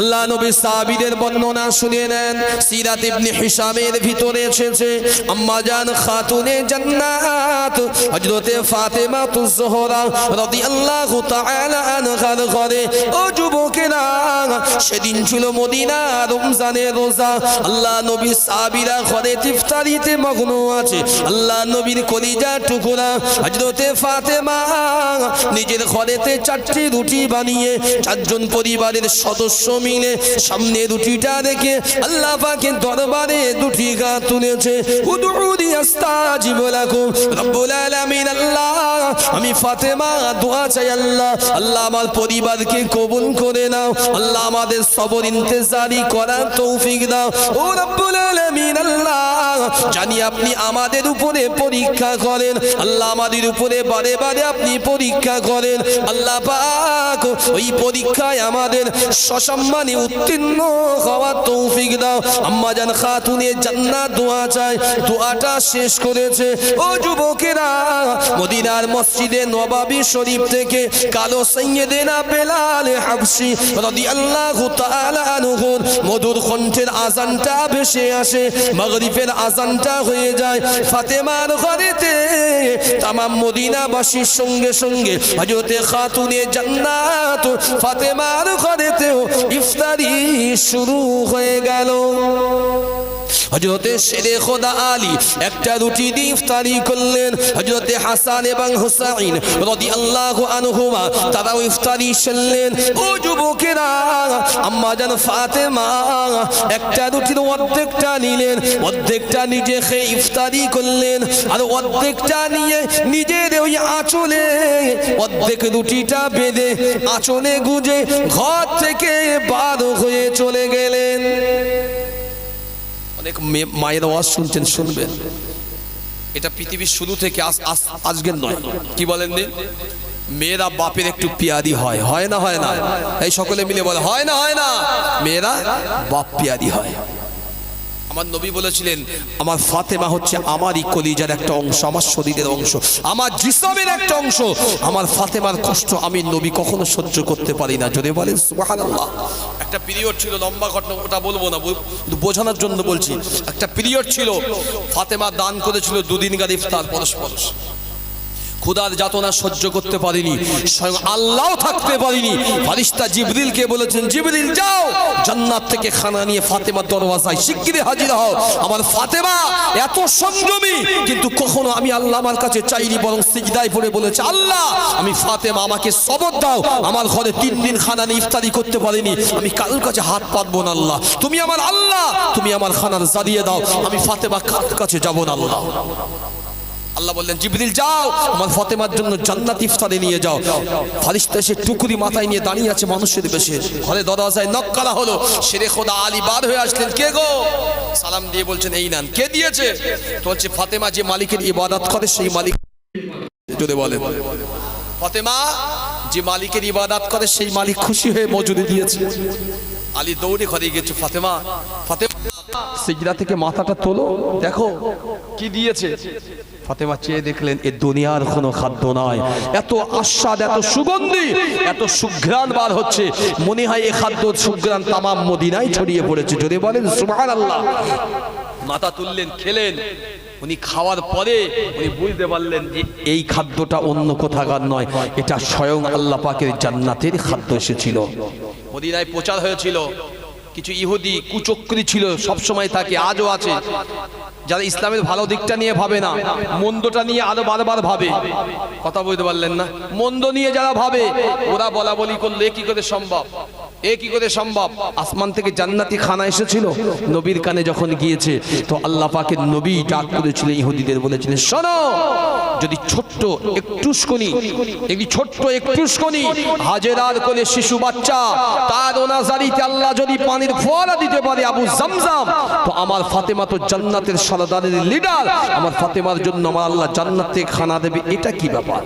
আল্লাহ নবী সাহাবীদের বর্ণনা শুনে নেন। সিরাত ইবনে হিশামের ভিতরে এসেছে আম্মা জান খাতুনে জান্নাত হযরতে ফাতেমা তুজ জোহরা রাদিয়াল্লাহু তাআলা আনহার ঘরে। ও যুবকেরা, সেদিন ছিল মদিনা রমজানের রোজা। আল্লাহ নবী সাহাবীরা ঘরে ইফতারিতে মগ্ন আছে। আল্লাহ নবীর কলিজার টুকরা হযরতে ফাতেমা নিজের ঘরেতে 4টি রুটি বানিয়ে 4 জন পরিবারের সদস্য মিলে সামনে রুটিটা রেখে আল্লাহ পাকের দরবারে দুটি হাত তুলেছে। উদউনি আস্তাজিব লাকুম রব্বুল আলামিন, আল্লাহ আমি ফাতেমা দোয়া চাই, আল্লাহ আল্লাহ আমার পরিবারকে কবুল করে নাও, আল্লাহ আমাদের সবর ইন্তেজারি করার তৌফিক দাও। ও রব্বুল আলামিন, আল্লাহ জানি আপনি আমাদের উপরে পরীক্ষা করেন, আল্লাহ আমাদের উপরে বারে বারে আপনি পরীক্ষা করেন। আল্লাহ পাক ওই পরীক্ষায় আমাদের সসম্মানে উত্তীর্ণ হওয়ার তৌফিক দাও। আম্মা জান খাতুনে জান্নাত দোয়া চায়, দোয়াটা শেষ করেছে। ও যুবকেরা, মদিনার মসজিদে নববী শরীফ থেকে কালো সাইয়েদেনা বেলাল হাবশী রাদিয়াল্লাহু তাআলা আনহু মধুর কণ্ঠের আযানটা ভেসে আসে। মাগরিবের আযানটা হয়ে যায়। ফাতেমার ঘরেতে তামাম মদিনাবাসীর সঙ্গে সঙ্গে হযরতে খাতুনে জান্নাত ফাতেমার ঘরেতেও ইফতারি শুরু হয়ে গেল। হযরতে শেরে খোদা আলী একটা রুটি দিয়ে ইফতারি করলেন। হযরতে হাসান এবং হুসাইন রাদিয়াল্লাহু আনহুমা তারাও ইফতারি সেরলেন। ও যুবকেরা, আম্মা জান ফাতেমা একটা রুটির অর্ধেকটা নিলেন, অর্ধেকটা নিজে খেয়ে ইফতারি করলেন, আর অর্ধেকটা নিয়ে নিজের ওই আঁচলে অর্ধেক রুটিটা বেঁধে আঁচলে গুজে ঘর থেকে বার হয়ে চলে গেলেন। অনেক মায়ের আওয়াজ শুনছেন, শুনবেন। এটা পৃথিবীর শুরু থেকে আজকের নয়। কি বলেন? মেয়েরা বাপের একটু পিয়ারি হয়, হয় না? হয় না? এই সকলে মিলে বলে হয় না? হয় না? মেয়েরা বাপ পিয়ারি হয়। আমার নবী বলেছিলেন, আমার ফাতেমা হচ্ছে আমারই কলিজার একটা অংশ, আমার শরীরের অংশ, আমার জিসমের একটা অংশ। আমার ফাতেমার কষ্ট আমি নবী কখনো সহ্য করতে পারি না। যদি বলেন সুবহানাল্লাহ। একটা পিরিয়ড ছিল, লম্বা ঘটনা, ওটা বলবো না, বোঝানোর জন্য বলছি। একটা পিরিয়ড ছিল, ফাতেমা দান করেছিল 2 দিনকার ইফতার পরস্পর। ক্ষুধার যাতনা সহ্য করতে পারিনি, স্বয়ং আল্লাহও থাকতে পারিনি। ফেরেশতা জিবরিলকে বলেছেন, জিবরিল যাও জান্নাত থেকে খানা নিয়ে ফাতেমার দরওয়াজায় শিগগিরই হাজির হও। আমার ফাতেমা এত সংযমী, কিন্তু কখনো আমি আল্লাহ আমার কাছে চাইনি, বরং সিজদায় পড়ে বলেছে, আল্লাহ আমি ফাতেমা, আমাকে সবর দাও। আমার ঘরে 3 দিন খানা নিয়ে ইফতারি করতে পারিনি, আমি কারোর কাছে হাত পাতবো না। আল্লাহ তুমি আমার আল্লাহ, তুমি আমার খানার জারিয়ে দাও, আমি ফাতেমা কারোর কাছে যাব না। আল্লাহ আল্লাহ বললেন, জিবরিল যাও আমার ফাতেমার জন্য জান্নাত ইফতারে নিয়ে যাও। ফেরেশতা এসে টুকরি মাথায় নিয়ে দাঁড়িয়ে আছে মানুষের বেশে। ঘরে দরজায় নক করা হলো। শেরে খোদা আলী বার হয়ে আসলেন। কে গো? সালাম দিয়ে বলছেন, এই নেন। কে দিয়েছে? তো বলছে, ফাতেমা যে মালিকের ইবাদত করে সেই মালিক। যদি বলে ফাতেমা যে মালিকের ইবাদত করে সেই মালিক খুশি হয়ে মজুরি দিয়েছে। আলী দৌড়ে ঘরে গেছে, ফাতেমা ফাতেমা সিজদা থেকে মাথাটা তোলো, দেখো কি দিয়েছে। ফাতেমা চেয়ে দেখলেন, এ দুনিয়ার কোনো খাদ্য নয়, এত আস্বাদ, এত সুগন্ধি, এত সুঘ্রাণ বার হচ্ছে, মনে হয় এই খাদ্য সুঘ্রাণ তামাম মদিনায় ছড়িয়ে পড়েছে। যদি বলেন সুবহানাল্লাহ। মাথা তুললেন, খেলেন। উনি খাওয়ার পরে উনি বুঝতে পারলেন যে এই খাদ্যটা অন্য কোথাকার নয়, এটা স্বয়ং আল্লাহ পাকের জান্নাতের খাদ্য এসেছিল। মদিনায় প্রচার হয়েছিল। কিছু ইহুদি কুচক্রী ছিল, সব সময় থাকে, আজও আছে, যারা ইসলামের ভালো দিকটা নিয়ে ভাবে না, মন্দটা নিয়ে আরো বারবার ভাবে। কথা বুঝতে পারলেন না? মন্দ নিয়ে যারা ভাবে, ওরা বলা বলি করলে কি করে সম্ভব, এ কি করে সম্ভব? আসমান থেকে জান্নাতি খানা এসেছিল, নবীর কানে যখন গিয়েছে তো আল্লাহ পাকের নবী ডাক করেছিল ইহুদিদের, বলেছিলেন, শোনো, যদি ছোট্ট একটুখানি হাজেরার কোলে শিশু বাচ্চা, তার ওনাজারিতে আল্লাহ যদি পানির ফোয়ারা দিতে পারে আবু জামজাম, তো আমার ফাতেমা তো জান্নাতের সরদারের লিডার, আমার ফাতেমার জন্য আমার আল্লাহ জান্নাত থেকে খানা দেবে। এটা কি ব্যাপার?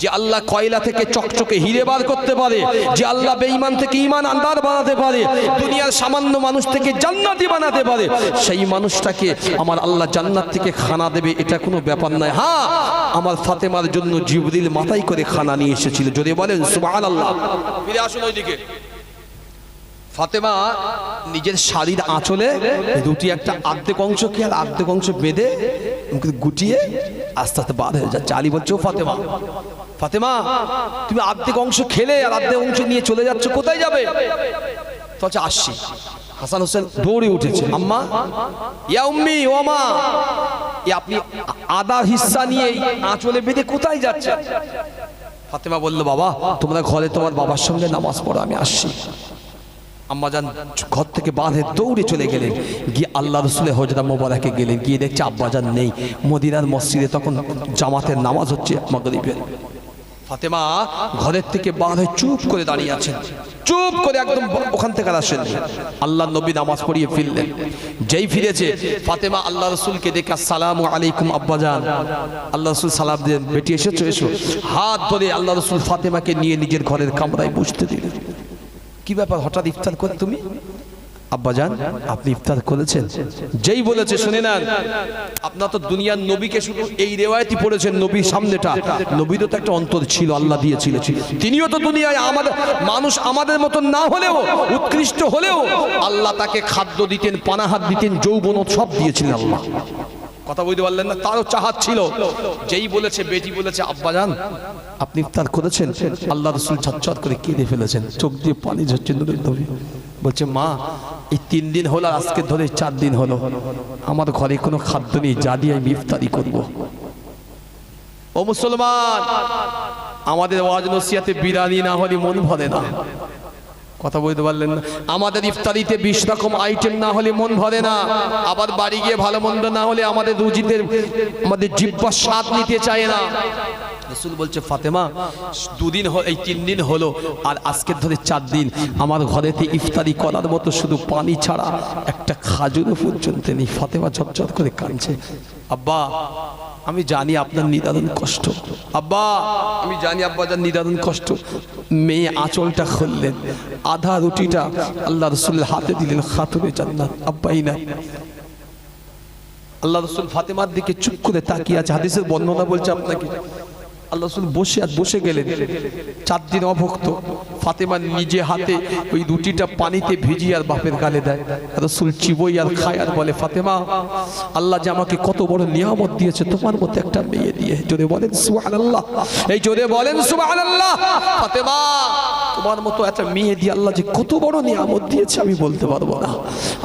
যে আল্লাহ কয়লা থেকে চকচকে হিরে বার করতে পারে, যে আল্লাহ বেঈমান থেকে ঈমান আনদার বানাতে পারে, দুনিয়ার সামান্য মানুষ থেকে জান্নাতি বানাতে পারে, সেই মানুষটাকে আমার আল্লাহ জান্নাত থেকে খানা দেবে, এটা কোনো ব্যাপার নয়। হ্যাঁ, আমার ফাতেমার জন্য জিবরিল মাথায় করে খানা নিয়ে এসেছিল। যদি বলেন সুবহানাল্লাহ। ফিরে আসুন ওইদিকে। ফাতেমা নিজের শাড়ির আঁচলে দুটি একটা অর্ধেক অংশকে আর অর্ধেক অংশ বেঁধে গুটিয়ে আস্তে আস্তে বাঁধ হয়ে যাচ্ছে। আলী বলছে, ও ফাতেমা, ফাতেমা তুমি অর্ধেক অংশ খেলে আর অর্ধেক অংশ নিয়ে চলে যাচ্ছ, কোথায় যাবে? তো আসছি। হাসান হোসেন দৌড়ে উঠেছে, আম্মা, ইয়া উম্মি, ও মা, আপনি আধা হিস্সা নিয়ে আঁচলে বেঁধে কোথায় যাচ্ছেন? ফাতেমা বলল, বাবা তোমরা ঘরে তোমার বাবার সঙ্গে নামাজ পড়ো, আমি আসছি। আম্মাজান ঘর থেকে বাঁধে দৌড়ে চলে গেলেন, গিয়ে আল্লাহ রসুলের হজরা মোবারকে গেলেন, গিয়ে দেখছে আব্বাজান নেই। মদিনার মসজিদে তখন জামাতের নামাজ হচ্ছে মাগরিবের। ফাতেমা ঘরের থেকে বার হয়ে চুপ করে দাঁড়িয়ে আছেন, চুপ করে একদম ওখান থেকে আসেন। আল্লাহ নবী নামাজ পড়িয়ে ফিরলেন। যেই ফিরেছে ফাতেমা আল্লাহ রসুলকে দেখে, আসসালামু আলাইকুম আব্বাজান। আল্লাহ রসুল সালাম দিলেন, বেটি এসেছো, এসো। হাত ধরে আল্লাহ রসুল ফাতেমাকে নিয়ে নিজের ঘরের কামরায় বসতে দিলেন। কি ব্যাপার, হঠাৎ ইফতার করে তুমি? আব্বাজান আপনি ইফতার করেছেন? যেই বলেছে, শুনে নেন, আপনার তো দুনিয়ার নবীকে শুধু এই রেওয়ায়তই পড়েছেন, নবীর সামনেটা, নবীরও তো একটা অন্তর ছিল, আল্লাহ দিয়েছিল। তিনিও তো দুনিয়ায় আমাদের মানুষ, আমাদের মতন না হলেও, উৎকৃষ্ট হলেও আল্লাহ তাকে খাদ্য দিতেন, পানাহার দিতেন, যৌবন সব দিয়েছিলেন আল্লাহ। কথা বলতে পারলেন না, তারও চাহাত ছিল। যেই বলেছে, বেটি বলেছে, আব্বাজান আপনি ইফতার করেছেন? আল্লাহ রসুল ঝরঝর করে কেঁদে ফেলেছেন, চোখ দিয়ে পানি ঝরছে। বলছে, মা এই 3 দিন হলো, আজকে ধরে 4 দিন হলো আমার ঘরে কোনো খাদ্য নেই, যা দিয়ে আমি ইফতারি করব। ও মুসলমান, আমাদের ওয়াজ নসিহতে বিরিয়ানি না হলে মন ভরে না। কথা বলতে পারলেন না? আমাদের ইফতারিতে 20 রকম আইটেম না হলে মন ভরে না। আবার বাড়ি গিয়ে ভালো মন্দ না হলে আমাদের রুজিদের, আমাদের জিহ্বার স্বাদ নিতে চায় না। রাসূল বলছে, ফাতেমা 2 দিন হলো, এই 3 দিন হলো, আর আজকের ধরে 4 দিন আমার ঘরেতে ইফতারি করার মতো শুধু পানি ছাড়া একটা খাজুরও পর্যন্ত নেই। ফাতেমা ঝরঝর করে কাঁদছে। আব্বা আমি জানি আপনার নিদারুণ কষ্ট, আব্বা আমি জানি আব্বাজান নিদারুণ কষ্ট। মেয়ে আঁচলটা খুললেন, আধা রুটিটা আল্লাহ রসুলের হাতে দিলেন, খাতুনে জান্নাত আব্বাই না। আল্লাহ রসুল ফাতেমার দিকে চুপ করে তাকিয়ে আছে। হাদিসের বর্ণনা বলছে আপনাকে, আল্লাহ রসুল বসে গেলেন। 4 দিন অভুক্ত। ফাতেমা নিজে হাতে ওই রুটিটা পানিতে ভিজিয়ে আর বাপের গালে দেয়। রসুল চিবোই আর খায় আর বলে, ফাতেমা আল্লাহ যে আমাকে কত বড় নিয়ামত দিয়েছে তোমার মতো একটা মেয়ে দিয়ে। জোরে বলেন সুবহানাল্লাহ, এই জোরে বলেন সুবহানাল্লাহ। ফাতেমা তোমার মতো একটা মেয়ে দিয়ে আল্লাহ যে কত বড় নিয়ামত দিয়েছে আমি বলতে পারবো না।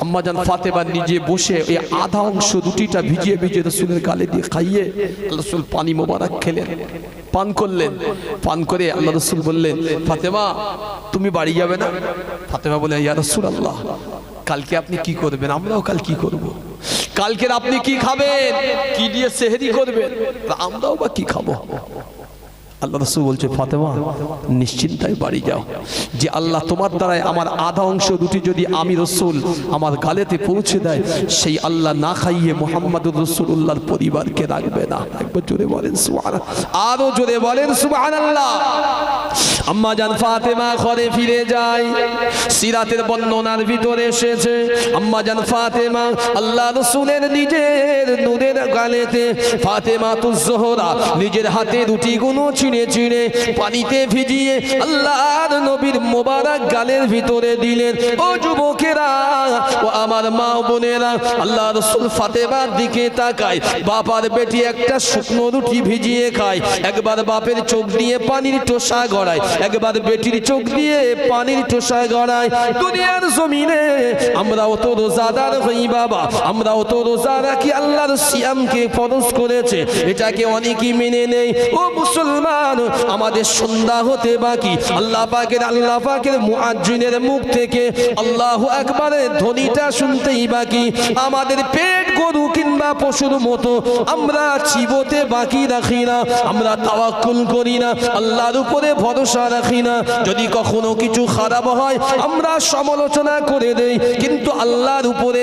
আম্মা জান ফাতেমা নিজে বসে এই আধা অংশ রুটিটা ভিজিয়ে ভিজিয়ে রসুলের গালে দিয়ে খাইয়ে রসুল পানি মোবারক খেলেন, পান করলেন। পান করে আল্লাহ রসুল বললেন, ফাতেমা তুমি বাড়ি যাবে না? ফাতেমা বলে, ইয়া রাসূলুল্লাহ কালকে আপনি কি করবেন? আমরাও কাল কি করব? কালকের আপনি কি খাবেন? কি দিয়ে সেহরি করবেন? আমরাও বা কি খাবো? আল্লাহ রাসূল বলছে, ফাতেমা নিশ্চিন্তায় বাড়ি যাও, যে আল্লাহ তোমার দ্বারাই আমার আধা অংশ রুটি যদি আমি রসুল আমার গালেতে পৌঁছে দেয়, সেই আল্লাহ না খাইয়ে মুহাম্মদুর রাসূলুল্লাহর পরিবারকে রাখবে না। একবার জোরে বলেন সুবহানাল্লাহ, আরো জোরে বলেন সুবহানাল্লাহ। আম্মা জান ফাতেমা ঘরে ফিরে যায়। সিরাতের বর্ণনার ভিতরে এসেছে, আম্মা জান ফাতেমা আল্লাহ রাসূলের নিজের নূরের গালেতে ফাতেমাতুজ জোহরা নিজের হাতে রুটিগুলো চিনে চিনে পানিতে ভিজিয়ে আল্লাহর নবীর মোবারক গালের ভিতরে দিলেন। ও যুবকেরা, ও আমার মা বোনেরা, আল্লাহ রাসূল ফাতেমার দিকে তাকায়। বাবার বেটি একটা শুকনো রুটি ভিজিয়ে খায়। একবার বাপের চোখ দিয়ে পানির টোসা গড়ায়, একবার বেটির চোখ দিয়ে পানির টোসা গড়ায়। দুনিয়ার জমিনে আমরাও তো রোজাদার হই বাবা, আমরাও তো রোজা রাখি, আল্লাহর সিয়ামকে ফরজ করেছে, এটাকে অনেকেই মেনে নেই। ও মুসলমান, আমাদের সন্ধ্যা হতে বাকি আল্লাহ পাকের মুয়াজ্জিনের মুখ থেকে আল্লাহু আকবারের ধ্বনিটা শুনতেই বাকি। আমাদের পেট গরু কিংবা পশুর মতো আমরা চিবোতে বাকি রাখি না, আমরা তাওয়াক্কুল করি না, আল্লাহর উপরে ভরসা রাখি না। যদি কখনো কিছু খারাপ হয় আমরা সমালোচনা করে দেই, কিন্তু আল্লাহর উপরে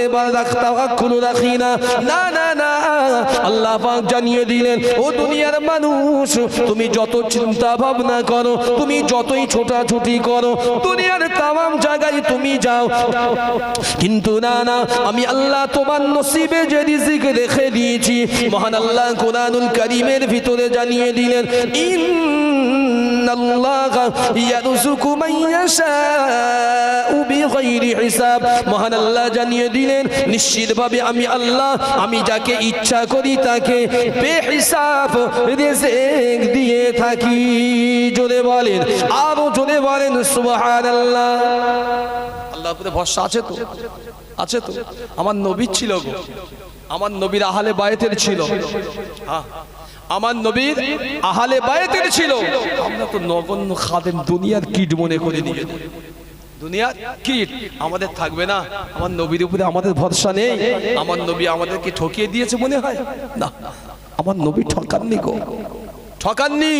তাওয়াক্কুল রাখি না। না না না, আল্লাহ পাক জানিয়ে দিলেন, ও দুনিয়ার মানুষ, তুমি যত চিন্তা ভাবনা করো, তুমি যতই ছোটাছুটি করো, দুনিয়ার তামাম জায়গায় তুমি যাও, কিন্তু না না, আমি আল্লাহ তোমার নসিবে যে রিজিক রেখে দিয়েছি, মহান আল্লাহ কোরআনুল কারীমের ভিতরে জানিয়ে দিলেন, ইন্নাল্লাহা ইয়ারযুকু মান ইয়াশাউ বিগাইরি হিসাব। মহান আল্লাহ জানিয়ে দিলেন নিশ্চিতভাবে আমি আল্লাহ আমি যাকে ইচ্ছা করি তাকে বেহিসাব রিজিক দিয়ে থাকি। জোরে বলেন, আরো জোরে বলেন সুবহানাল্লাহ। আল্লাহর উপরে ভরসা আছে তো? আছে তো? আমার নবী ছিল গো, আমার নবীর আহলে বায়তের ছিল, হ্যাঁ আমার নবীর আহলে বায়তের ছিল। আমরা তো নগণ্য খাদেম দুনিয়ার কীট মনে করে নিয়ে, দুনিয়ার কীট আমাদের থাকবে না। আমার নবীর উপরে আমাদের ভরসা নেই, আমার নবী আমাদেরকে ঠকিয়ে দিয়েছে মনে হয় না। আমার নবী ঠকাননি গো, ঠকাননি।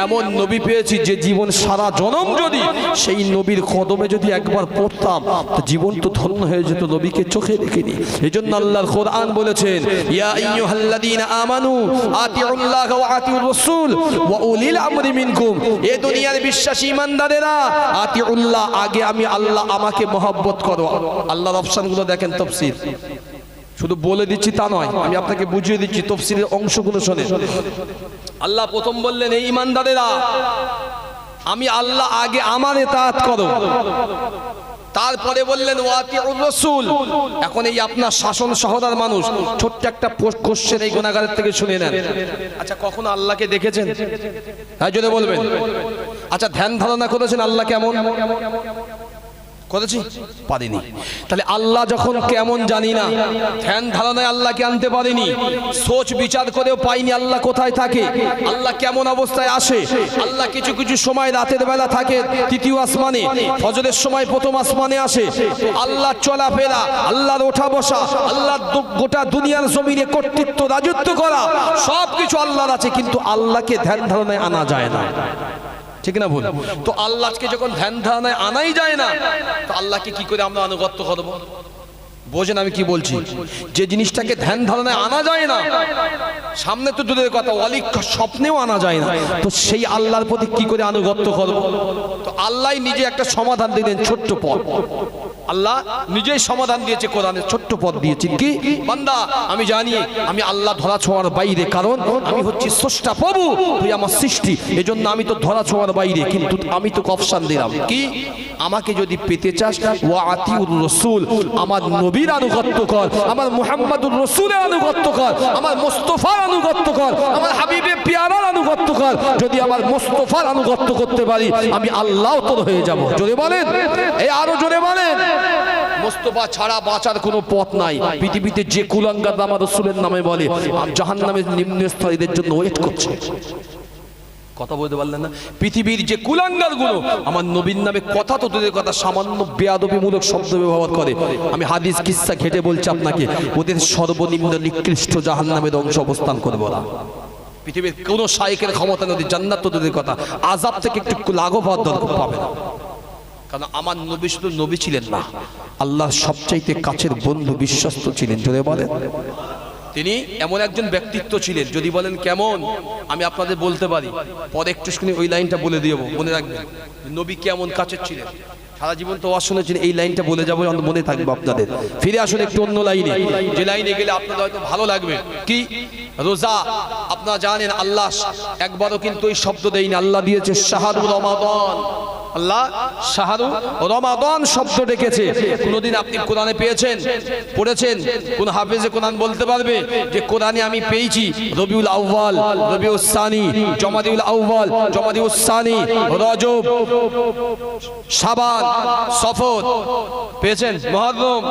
এমন নবী পেয়েছি যে জীবন সারা জনম যদি সেই নবীর কদমে যদি একবার পড়তাম তো জীবন তো ধন্য হয়ে যেত। নবীকে চোখে দেখিনি, এজন্য আল্লাহর কোরআন বলেছেন ইয়া আইয়ুহাল্লাযীনা আমানু আতিউল্লাহ ওয়া আতিউর রাসূল ওয়া উলিল আমরি মিনকুম। এ দুনিয়ার বিশ্বাসী ঈমানদারেরা, আতিউল্লাহ আগে আমি আল্লাহ, আমাকে মহব্বত করো। আল্লাহর অপশনগুলো দেখেন, তাফসীর শুধু বলে দিচ্ছি তা নয়, আমি আপনাকে বুঝিয়ে দিচ্ছি, তাফসীরের অংশগুলো শুনে। আল্লাহ প্রথম বললেন এই ঈমানদারেরা আমি আল্লাহ আগে আমার ইতাআত করো, তারপরে বললেন ওয়াতিউর রাসূল। এখন এই আপনার শাসন সহদার মানুষ ছোট্ট একটা কোশ্চেন এই গুনাহগারের থেকে শুনে নেন। আচ্ছা কখনো আল্লাহকে দেখেছেন? হ্যাঁ জোরে বলবেন। আচ্ছা ধ্যান ধারণা করেছেন আল্লাহ কেমন? করেছি? পারিনি। তাহলে আল্লাহ যখন কেমন জানি না, ধ্যান ধারণায় আল্লাহকে আনতে পারিনি, সোচ বিচার করেও পাইনি আল্লাহ কোথায় থাকে, আল্লাহ কেমন অবস্থায় আসে। আল্লাহ কিছু কিছু সময় রাতের বেলা থাকে তৃতীয় আসমানে, ফজরের সময় প্রথম আসমানে আসে। আল্লাহ চলাফেরা, আল্লাহর ওঠা বসা, আল্লাহ গোটা দুনিয়ার জমিনে কর্তৃত্ব রাজত্ব করা সব কিছু আল্লাহর আছে, কিন্তু আল্লাহকে ধ্যান ধারণায় আনা যায় না। ঠিক না ভুল? তো আল্লাহকে যখন ধ্যান ধারণায় আনাই যায় না, তো আল্লাহকে কি করে আমরা আনুগত্য করব? বোঝেন আমি কি বলছি? যে জিনিসটাকে ধ্যান ধারণায় আনা যায় না, সামনে তো দূরের কথা অলিক স্বপ্নেও আনা যায় না, তো সেই আল্লাহর প্রতি কি করে আনুগত্য করব? তো আল্লাহ নিজে একটা সমাধান দিলেন, ছোট্ট পথ। আল্লাহ নিজেই সমাধান দিয়েছে, কোরআনের ছোট্ট পথ দিয়েছে কি, বান্দা আমি জানি আমি আল্লাহ ধরা ছোঁয়ার বাইরে, কারণ আমি হচ্ছি স্রষ্টা প্রভু, তুই আমার সৃষ্টি, এজন্য আমি তো ধরা ছোঁয়ার বাইরে। কিন্তু আমি তো অপশন দিলাম কি, আমাকে যদি পেতে চাস ওয়া আতিউর রাসূল, আমার নবীর আনুগত্য কর, আমার মুহাম্মাদুর রাসূলের আনুগত্য কর, আমার মুস্তাফার আনুগত্য কর, আমার হাবিবে পিয়ারার আনুগত্য কর। যদি আমার মুস্তাফার আনুগত্য করতে পারি আমি আল্লাহ তোর হয়ে যাব। জোরে বলেন, এই আরো জোরে বলেন। মুস্তাফা ছাড়া বাঁচার কোনো পথ নাই। পৃথিবীতে যে কুলাঙ্গার আমার রাসূলের নামে বলে, জাহান্নামের নিম্ন স্তরীদের জন্য ওয়েট করছে। কথা বলতে পারলেন না? পৃথিবীর যে কুলাঙ্গার গুলো আমার নবীর নামে কথা তো দূরের কথা, সামান্য বেয়াদবিমূলক শব্দ ব্যবহার করে, আমি হাদিস কিসসা ঘেটে বলছি আপনাকে, ওদের সর্বনিম্ন নিকৃষ্ট জাহান্নামের অংশ অবস্থান করবে ওরা। পৃথিবীর কোন শায়েখের ক্ষমতা নদী, জান্নাত তো দূরের কথা, আযাব থেকে একটু লাঘব হওয়ার দরকার পাবে না। কারণ আমার নবী শুধু নবী ছিলেন না, আল্লাহর সবচাইতে কাছের বন্ধু, বিশ্বস্ত ছিলেন। জোরে বলেন। তিনি এমন একজন ব্যক্তিত্ব ছিলেন, যদি বলেন কেমন আমি আপনাদের বলতে পারি, পরে একটু শুনে ওই লাইনটা বলে দিব, মনে রাখবেন নবী কেমন কাছের ছিলেন। সারা জীবন তো ওয়াজ শুনেছেন, এই লাইনটা বলে যাবো, মনে থাকবে আপনাদের। ফিরে আসুন একটু অন্য লাইনে, যে লাইনে গেলে আপনাদের হয়তো ভালো লাগবে। কি রোজা, আপনারা জানেন আল্লাহ একবারও কিন্তু এই শব্দ দেয়নি, আল্লাহ দিয়েছে শাহরু রমাদান। আল্লাহ শাহরু রমাদান শব্দ ডেকেছে। কোনদিন আপনি কোরআনে পেয়েছেন, পড়েছেন? কোন হাফেজে কোরআন বলতে পারবে যে কোরআনে আমি পেয়েছি রবিউল আউয়াল, রবিউল সানি, জমাদিউল আউয়াল, জমাদিউল সানি, রজব, শাবান, সফর পেয়েছেন? মুহররম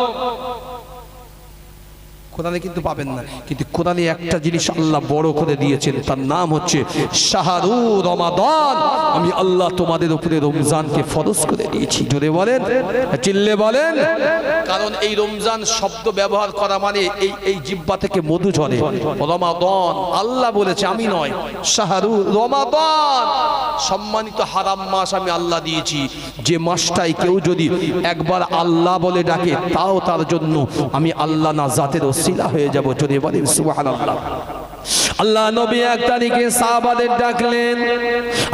কোরআনে কিন্তু পাবেন না। কিন্তু কোরআনে একটা জিনিস আল্লাহ বড় করে দিয়েছেন, তার নাম হচ্ছে শাহরু রমাদান। আমি আল্লাহ তোমাদের উপরে রমজানকে ফরজ করে দিয়েছি। জোরে বলেন, চিল্লে বলেন। কারণ এই রমজান শব্দ ব্যবহার করা মানে এই জিহ্বা থেকে মধু ঝরে। রমাদান আল্লাহ বলেছে, আমি নয়। শাহরু রমাদান সম্মানিত হারাম মাস আমি আল্লাহ দিয়েছি, যে মাসটাই কেউ যদি একবার আল্লাহ বলে ডাকে তাও তার জন্য আমি আল্লাহ না জাতের ওসিলা হয়ে যাব। যদি বলেন সুবহানাল্লাহ। আল্লাহ নবী এক তারিখে সাহাবাদের ডাকলেন,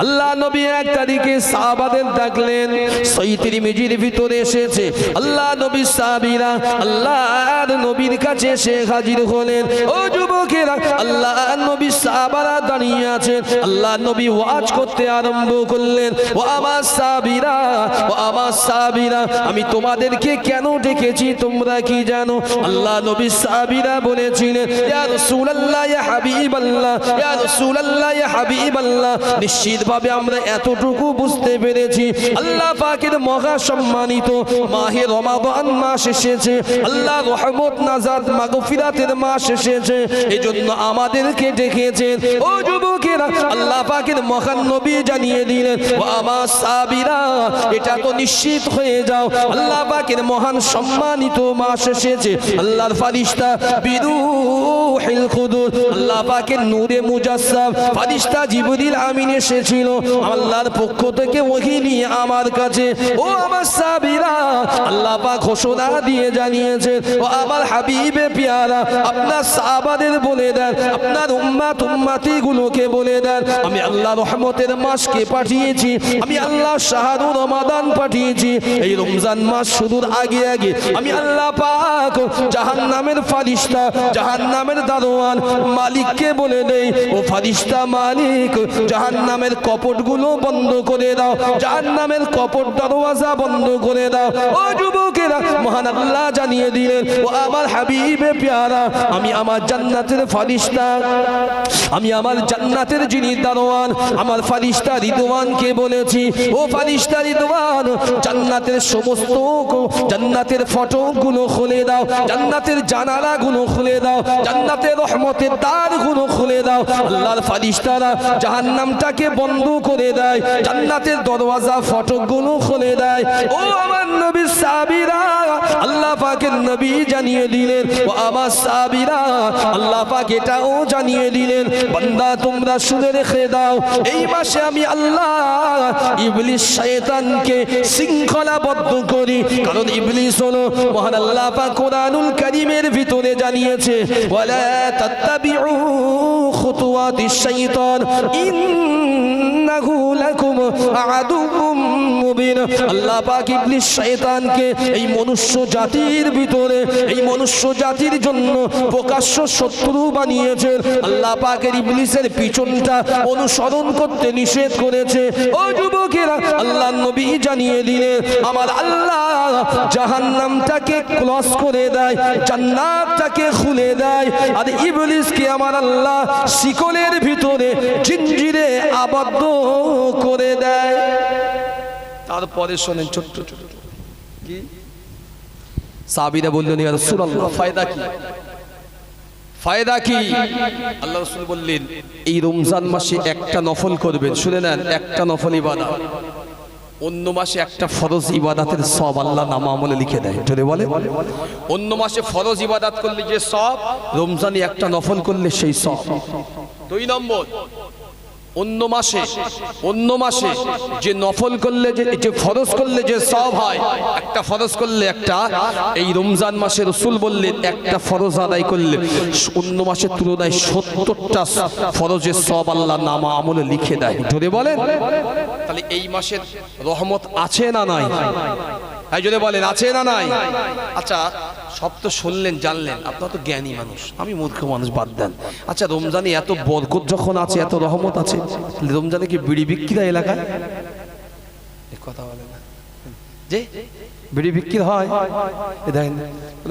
আল্লাহ নবী এক তারিখে সাহাবাদের ডাকলেন। সহিহ তিরমিজির ভিতরে এসেছে আল্লাহ নবী সাহাবীরা আল্লাহর নবীর কাছে এসে হাজির হলেন। ও যুবক যুবকেরা আল্লাহ নবী সাহাবারা দাঁড়িয়ে আছেন, আল্লাহ নবী ওয়াজ করতে আরম্ভ করলেন, ও আমার সাহাবীরা, ও আমার সাহাবীরা, আমি তোমাদেরকে কেন ডেকেছি তোমরা কি জানো? আল্লাহ নবী সাহাবীরা বলেছিলেন, ইয়া রাসূলুল্লাহ, ইয়া হাবিবাল্লাহ, ইয়া রাসূলুল্লাহ, ইয়া হাবিবাল্লাহ, নিশ্চিতভাবে আমরা এতটুকু বুঝতে পেরেছি আল্লাহ পাকের মহা সম্মানিত মাহে রমাদান মাস এসেছে, আল্লাহ রহমত নাজাত মাগফিরাতের মাস এসেছে, এজন্য আমাদেরকে ডেকেছেন। ও যুবকেরা, আল্লাহ পাকের মহান নবী জানিয়ে দিলেন, ও আমার সাহাবীরা, এটা তো নিশ্চিত হয়ে যাও আল্লাহ পাকের মহান সম্মানিত মাস এসেছে। আল্লাহর ফারিস্তা বিরূহিল কুদুস, আল্লাহ পাকের নূরে মুজাসসাম ফারিস্তা জিবরিল আমিন এসেছিল আল্লাহর পক্ষ থেকে ওহী নিয়ে আমার কাছে। ও আমার সাহাবীরা, আল্লাহ পাক ঘোষণা দিয়ে জানিয়েছেন, ও আমার হাবিবে পিয়ারা, আপনার সাহাবাদের বলে দেন, আপনার উম্মাত উম্মতি গুলোকে বলে দেন, আমি আল্লাহ রহমতের মাসকে পাঠিয়েছি, আমি আল্লাহ শাহরুর রমাদান পাঠিয়েছি। এই রমজান মাস শুরুর আগে আগে আমি আল্লাহ পাক জাহান্নামের ফারিস্তা, জাহান্নামের দারোয়ান মালিককে বলে দেই, ও ফারিস্তা মালিক, জাহান্নামের কপটগুলো বন্ধ করে দাও, জাহান্নামের কপট দরওয়াজা বন্ধ করে দাও। ও যুবকেরা, মহান আল্লাহ জানিয়ে দিলেন, ও আমার হাবিবে প্যারা, আমি আমার জান্নাতের ফারিস্তা, আমি আমার জান্নাতের যিনি দারোয়ান, আমার ফারিস্তা রিদওয়ানকে বলেছি, ও ফারিস্তা রিদওয়ান, জান্নাতের সমস্ত জান্নাতের ফটকগুলো খুলে দাও, জান্নাতের জানালাগুলো খুলে দাও, জান্নাতের রহমতের দ্বারগুলো খুলে দাও। আল্লাহর ফারিস্তারা জাহান্নামটাকে বন্ধ করে দেয়, জান্নাতের দরওয়াজা ফটকগুলো খুলে দেয়। ও আমার নবীর সাহাবীরা, আল্লাহ পাকের নবী জানিয়ে দিলেন, ও আমার সাহাবীরা, আল্লাহ পাক এটাও জানিয়ে দিলেন, বান্দা তোমরা শুনে রেখে দাও, এই মাসে আমি আল্লাহ ইবলিস শয়তানকে শৃঙ্খলাবদ্ধ করি। কারণ ইবলিস হলো, মহান আল্লাহ পাক কোরআনুল কারীমের ভিতরে জানিয়েছে, ওয়ালা তাত্তাবিউ খুতুওয়াতিশ শাইতান ইন্নাহু লাকুম আদুউম মুবিন। আল্লাহ পাক ইবলিস শয়তানকে এই মনুষ্য জাতির ভিতরে, এই মনুষ্য জাতির জন্য প্রকাশ্য শত্রু বানিয়েছেন। আল্লাহ পাকের ইবলিসের পিছনটা অনুসরণ করতে নিষেধ করেছে। ও যুবকেরা, আল্লাহ নবী জানিয়ে দিলেন, আমার আল্লাহ জাহান্নামটাকে ক্লোজ করে দেয়, জান্নাতটাকে খুলে দেয়, আর ইবলিসকে আমার আল্লাহ শিকলের ভিতরে জিঞ্জিরে আবদ্ধ করে দেয়। তারপরে শোনেন, ছোট্ট ছোট্ট কি সাহাবীরা বললেন, ইয়া রাসূলুল্লাহ, ফায়দা কি, ফায়দা কি? আল্লাহ রাসূল বললেন, এই রমজান মাসে একটা নফল করবেন, শুনে নেন, একটা নফল ইবাদত অন্য মাসে একটা ফরজ ইবাদতের সব আল্লাহ নামা আমলে লিখে দেয়। যদি বলে অন্য মাসে ফরজ ইবাদত করলে যে সব, রমজানে একটা নফল করলে সেই সব। 2 নম্বর, অন্য মাসে যে নফল করলে, যে ফরজ করলে যে সব হয়, একটা ফরজ করলে একটা, এই রমজান মাসে রাসূল বললেন একটা ফরজ আদায় করলে অন্য মাসের তুলনায় 70টা ফরজের সব আল্লাহ নামা আমলে লিখে দেয়। জোরে বলেন, তাহলে এই মাসের রহমত আছে না নাই? হ্যাঁ জোরে বলেন, আছে না নাই? আচ্ছা, সব তো শুনলেন জানলেন, আপনারা তো জ্ঞানী মানুষ, আমি মূর্খ মানুষ, বাদ দেন। আচ্ছা, রমজানে এত বরকত যখন আছে, এত রহমত আছে, রমজানে কি বিড়ি বিক্রি হয় এলাকায়? কথা বলে না যে বিড়ি বিক্রি হয়? দেখেন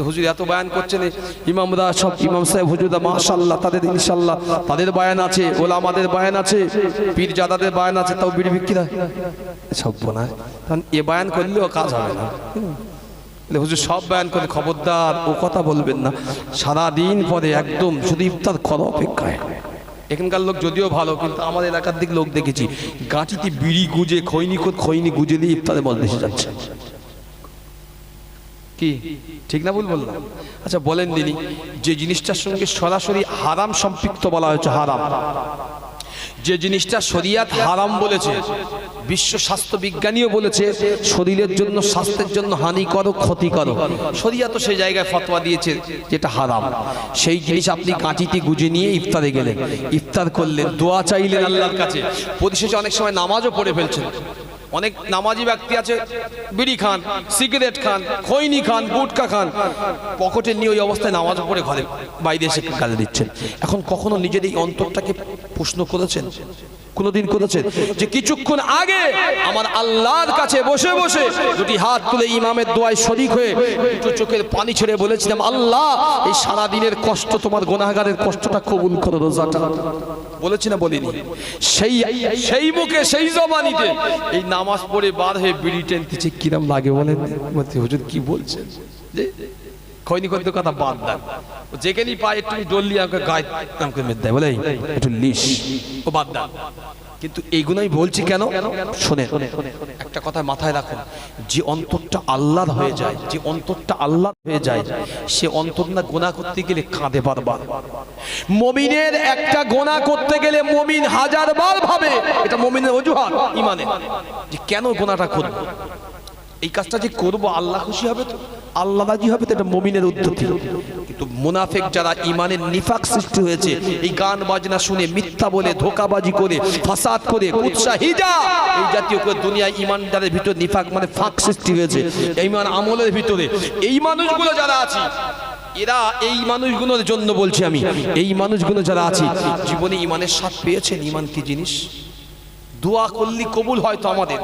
হুজুর এত বয়ান করছেন, ইমামরা সব, ইমাম সাহেব হুজুররা মাশাআল্লাহ, তাদের ইনশাআল্লাহ তাদের বয়ান আছে, ওলামাদের বয়ান আছে, পীরজাদাদের বয়ান আছে, তাও বিড়ি বিক্রি হয়? সব বনায়, কারণ এ বয়ান করলেও কাজ হবে না। হুজুর সব বয়ান করে, খবরদার ও কথা বলবেন না, সারাদিন পরে একদম শুধু ইফতার করা অপেক্ষায়। এখানকার লোক যদিও ভালো, কিন্তু আমার এলাকার দিক লোক দেখেছি গাঁটিতে বিড়ি গুজে, খৈনি গুজে দিয়ে ইফতারে মজলিসে যাচ্ছে। কি ঠিক না ভুল বললাম? আচ্ছা বলেন দিনি, যে জিনিসটার সঙ্গে সরাসরি হারাম সম্পৃক্ত বলা হয়েছে, হারাম, যে জিনিসটা শরীয়ত হারাম বলেছে, বিশ্ব স্বাস্থ্য বিজ্ঞানীও বলেছে শরীরের জন্য, স্বাস্থ্যের জন্য হানিকারক, ক্ষতিকারক, শরীয়ত সেই জায়গায় ফতোয়া দিয়েছে যেটা হারাম, সেই জিনিস আপনি কাঁচিতে গুজে নিয়ে ইফতারে গেলেন, ইফতার করলেন, দোয়া চাইলেন আল্লাহর কাছে, পরিশেষে অনেক সময় নামাজও পড়ে ফেলছেন। অনেক নামাজি ব্যক্তি আছে, বিড়ি খান, সিগারেট খান, খৈনি খান, গুটকা খান, পকেটে নিয়ে ওই অবস্থায় নামাজ পড়ে ঘরে বাইরে এসে কাজে দিচ্ছেন। এখন কখনো নিজের এই অন্তরটাকে প্রশ্ন করেছেন? কোনদিন করেছেন যে কিছুক্ষণ আগে আমার আল্লাহর কাছে বসে বসে দুটি হাত তুলে ইমামের দোয়ায় শরীক হয়ে দুটো চোখের পানি ছেড়ে বলেছিলাম, আল্লাহ এই সারা দিনের কষ্ট, তোমার গুনাহগারের কষ্টটা কবুল করো, রোজাটা? বলেছি না বলিনি? সেই মুখে সেই জবানিতে এই নামাজ পড়ে বার হয়ে বিড়ি টেনতেছে, কিরম লাগে বলেন? হুজুর কি বলছেন? যে খৈনি করতে কথা বাদ দেন, যেখানেই পায় একটু ডললি আমাকে গায়ে আমাকে মেদ দেয়, বলে একটু লিশ, ও বাদ দেন। কিন্তু এইগুলোই বলছি কেন শোনেন, একটা কথা মাথায় রাখুন, যে অন্তরটা আল্লাহর হয়ে যায়, যে অন্তরটা আল্লাহর হয়ে যায়, সে অন্তর না গুনাহ করতে গেলে কাঁদে বারবার। মুমিনের একটা গুনাহ করতে গেলে মুমিন হাজারবার ভাবে, এটা মুমিনের অজুহাত ঈমানে, যে কেন গুনাহটা করব, এই কাজটা যে করব আল্লাহ খুশি হবে তো, আল্লাহ রাজি হবে তো, এটা মুমিনের উদ্যতি। কিন্তু মুনাফিক যারা ঈমানের নিফাক সৃষ্টি হয়েছে, এই গান বাজনা শুনে মিথ্যা বলে ধোঁকাবাজি করে ফাসাদ করে উৎসাহিজা, এই জাতীয় করে দুনিয়ায় ঈমানদারের ভিতর নিফাক মানে ফাঁক সৃষ্টি হয়েছে ঈমান আমলের ভিতরে। এই মানুষগুলো যারা আছে, এরা এই মানুষগুলোর জন্য বলছি আমি, এই মানুষগুলো যারা আছে জীবনে ঈমানের স্বাদ পেয়েছেন। ঈমান কি জিনিস? দোয়া করলে কবুল হয় তো আমাদের,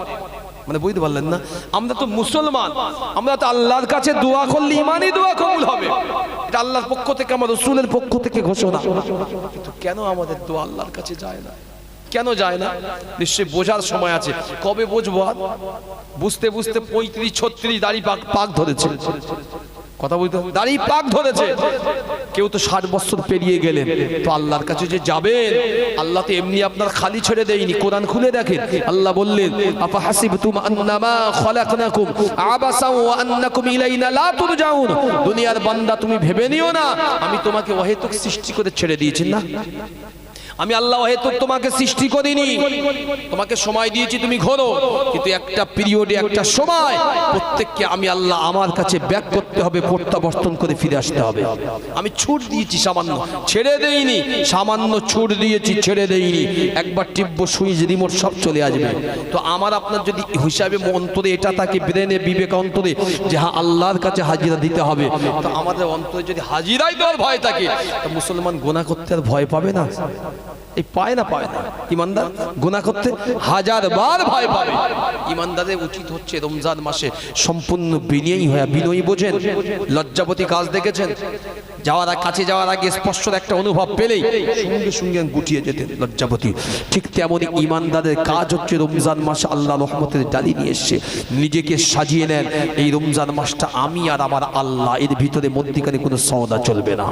মানে বুঝতে পারলেন না? আমরা তো মুসলমান, আমরা তো আল্লাহর কাছে দোয়া করলে ঈমানই দোয়া কবুল হবে, এটা আল্লাহর পক্ষ থেকে, আমার রাসূলের পক্ষ থেকে ঘোষণা। কিন্তু কেন আমাদের দোয়া আল্লাহর কাছে যায় না? কেন যায় না? নিশ্চয়ই বোঝার সময় আছে। কবে বুঝবো? বুঝতে বুঝতে 35-36 দাড়ি পাক ধরেছে, কথা বলতে দাড়ি পাক ধরেছে। কেউ তো 60 বছর পেরিয়ে গেলেন, তো আল্লাহর কাছে যে যাবেন, আল্লাহ তো এমনি আপনার খালি ছেড়ে দেয়নি। কোরআন খুলে দেখেন, আল্লাহ বললেন, আফা হাসিবতুম আন্নামা খলাকনাকুম আবাসাও ওয়া আন্নাকুম ইলাইনা লা তুরজাউন। দুনিয়ার বান্দা তুমি ভেবে নিও না আমি তোমাকে অহেতুক সৃষ্টি করে ছেড়ে দিয়েছি, না, আমি আল্লাহ অহেতুক তোমাকে সৃষ্টি করিনি, তোমাকে সময় দিয়েছি তুমি ঘোরো, কিন্তু একটা পিরিয়ডে একটা সময় প্রত্যেককে আমি আল্লাহ আমার কাছে ব্যাক করতে হবে, প্রত্যাবর্তন করে ফিরে আসতে হবে। আমি ছুট দিয়েছি সামান্য, ছেড়ে দেইনি, সামান্য ছুট দিয়েছি, ছেড়ে দেইনি। একবার টিপব সুইচ রিমোট সব চলে আসবে। তো আমার আপনার যদি হিসাবে অন্তরে এটা থাকে, ব্রেনে বিবেক অন্তরে যে হ্যাঁ আল্লাহর কাছে হাজিরা দিতে হবে, তো আমাদের অন্তরে যদি হাজিরাই দেওয়ার ভয় থাকে, তো মুসলমান গুনাহ করতে আর ভয় পাবে না? এই পায় না, পায় না। ইমানদার গুনাহ করতে হাজারবার ভয় পাবে। ইমানদারের উচিত হচ্ছে রমজান মাসে সম্পূর্ণ বিনয়ী হয়ে, বিনয়ী বোঝেন, লজ্জাবতী কাজ দেখেছেন, কাছে যাওয়ার আগে স্পষ্ট একটা অনুভব পেলেই সঙ্গে সঙ্গে গুটিয়ে যেতেন লজ্জাবতী। ঠিক তেমনই ইমানদারের কাজ হচ্ছে রমজান মাসে আল্লাহ রহমতের ডালি নিয়ে এসে নিজেকে সাজিয়ে নেন। এই রমজান মাসটা আমি আর আমার আল্লাহ, এর ভিতরে মধ্যিখানে কোনো সওদা চলবে না,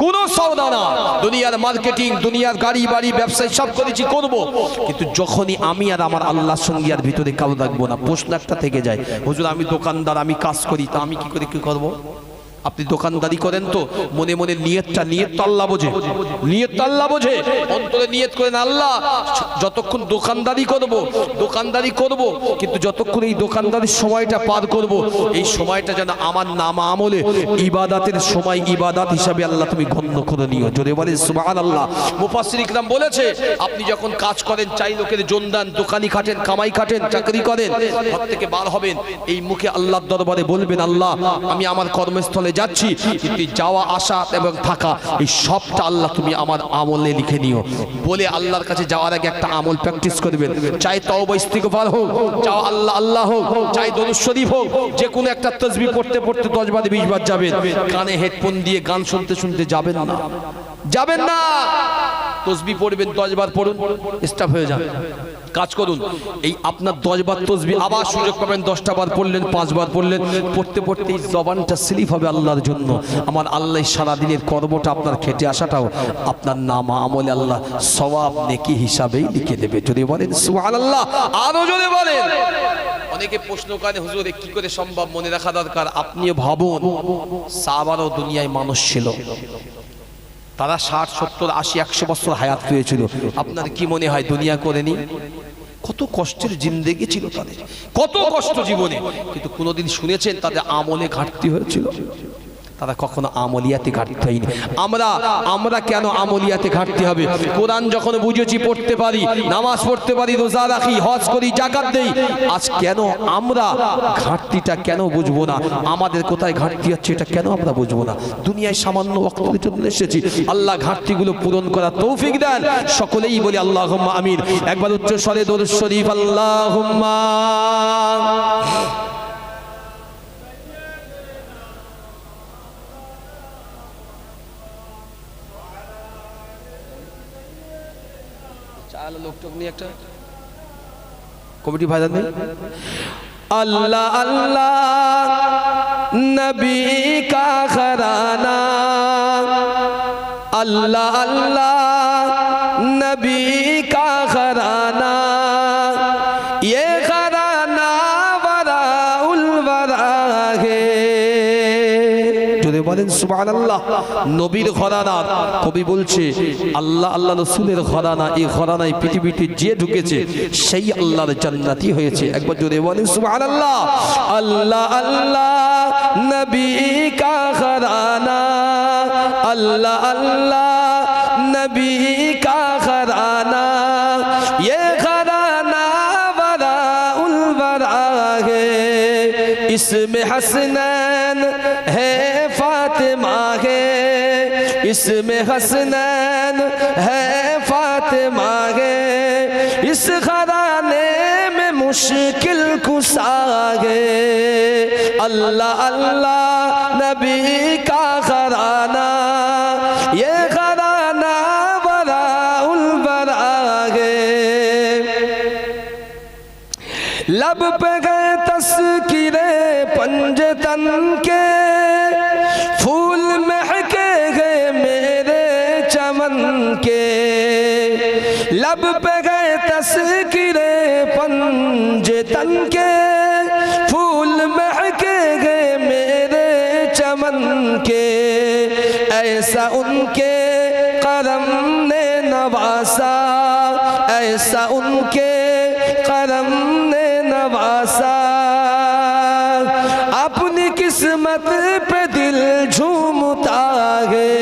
কোনো সওদা না। দুনিয়ার মার্কেটিং, দুনিয়ার গাড়ি বাড়ি ব্যবসায় সব করেছি করব, কিন্তু যখনই আমি আর আমার আল্লাহর সঙ্গে আর ভিতরে কাউ রাখবো না, প্রশ্ন একটা থেকে যায়, হুজুর আমি দোকানদার, আমি কাজ করি, তা আমি কি করে কি করবো? আপনি দোকানদারি করেন তো মনে মনে নিয়ত তো আল্লাহ বোঝে, নিয়ত তো আল্লাহ বোঝে। অন্তরে নিয়ত করেন, আল্লাহ যতক্ষণ দোকানদারি করব, কিন্তু যতক্ষণ এই দোকানদারির সময়টা পার করব, এই সময়টা যেন আমার নাম আমলে ইবাদাতের সময়, ইবাদাত হিসাবে আল্লাহ তুমি গণ্য করে নিও। জোরে বলেন সুবহানাল্লাহ। মুফাসসির ইকরাম বলেছে, আপনি যখন কাজ করেন, চাই লোকের জনদান, দোকানি খাটেন, কামাই খাটেন, চাকরি করেন, ঘর থেকে বার হবেন, এই মুখে আল্লাহর দরবারে বলবেন, আল্লাহ আমি আমার কর্মস্থলে যাচ্ছি, কিন্তু যাওয়া আসা এবং থাকা এই সবটা আল্লাহ তুমি আমার আমলে লিখে নিও। বলে আল্লাহর কাছে যাওয়ার আগে একটা আমল প্র্যাকটিস করবেন, চাই তওবা ইস্তিগফার হোক, চাও আল্লাহ আল্লাহ হোক, চাই দরুদ শরীফ হোক, যে কোনো একটা তাসবিহ পড়তে পড়তে 10 বার 20 বার যাবেন। কানে হেডফোন দিয়ে গান শুনতে শুনতে যাবেন না, যাবেন না। তাসবিহ পড়বেন, 10 বার পড়ুন, স্টপ হয়ে যাবে। কাজ করুন, এই আপনার 10 বার তাসবিহ আবার সুযোগ পাবেন, 10টা বার পড়লেন, 5 বার পড়লেন, পড়তে পড়তে এই জবানটা স্লিপ হবে আল্লাহর জন্য। আমার আল্লাহ সারা দিনের কর্মটা, আপনার খেটে আসাটাও আপনার নাম আমলে আল্লাহ সওয়াব নেকি হিসাবেই লিখে দেবে। যদি বলেন সুবহানাল্লাহ, আরো জোরে বলেন। অনেকে প্রশ্ন করে, হুজুর কি করে সম্ভব? মনে রাখা দরকার, আপনিও ভাবুন, সাহাবারাও দুনিয়ায় মানুষ ছিল, তারা 60, 70, 80, 100 বছর হায়াত পেয়েছিল। আপনার কি মনে হয় দুনিয়া করেনি? কত কষ্টের জিন্দেগি ছিল তাদের, কত কষ্ট জীবনে, কিন্তু কোনোদিন শুনেছেন তাদের আমলে ঘাটতি হয়েছিল? তারা কখনো আমলিয়াতে ঘাটতি হয়নি। আমরা কেন আমলিয়াতে ঘাটতি হবে? কোরআন যখন বুঝেছি, পড়তে পারি, নামাজ পড়তে পারি, রোজা রাখি, হজ করি, জাকাত দেই, আজ কেন আমরা ঘাটতিটা কেন বুঝবো না? আমাদের কোথায় ঘাটতি হচ্ছে এটা কেন আমরা বুঝবো না? দুনিয়ায় সামান্য ওয়াক্তের জন্য এসেছি, আল্লাহ ঘাটতিগুলো পূরণ করার তৌফিক দেন। সকলেই বলি আল্লাহুম্মা আমিন। একবার উচ্চ স্বরে দরুদ শরীফ আল্লাহুম্মা। লোকটক নিয়ে একটা কমিটি ভাইজান নেই। अल्लाह अल्लाह नबी का घराना, अल्लाह अल्लाह नबी का घराना, ये घराना वराउल वरा है। যদি বলেন সুবহানাল্লাহ। নবীর ঘরানা, কবি বলছে আল্লাহ আল্লাহ রাসূলের ঘরানা, এই ঘরানায় পৃথিবীতে যে ঢুকেছে সেই আল্লাহর জান্নাতি হয়েছে। একবার জোরে বলেন সুবহানাল্লাহ। আল্লাহ আল্লাহ নবী কা ঘরানা, আল্লাহ আল্লাহ নবী কা ঘরানা, ये घराना वराउल वरा है। इसमें हसनैन है फातिमा है, इसमें हसनैन है फातिमा है, इस घराने में मुश्किल कुशा है। अल्लाह अल्लाह नबी का घराना, ये घराना वराउल वरा है। लब पे गए तस्कीरे पंजतन के, फूल महके गए मेरे चमन के। लब पे गए तस्कीरे पंजतन के, फूल महके गए मेरे चमन के। ऐसा उनके करम ने नवासा, ऐसा उनके करम ने नवासा, अपनी किस्मत पे दिल झूमता है।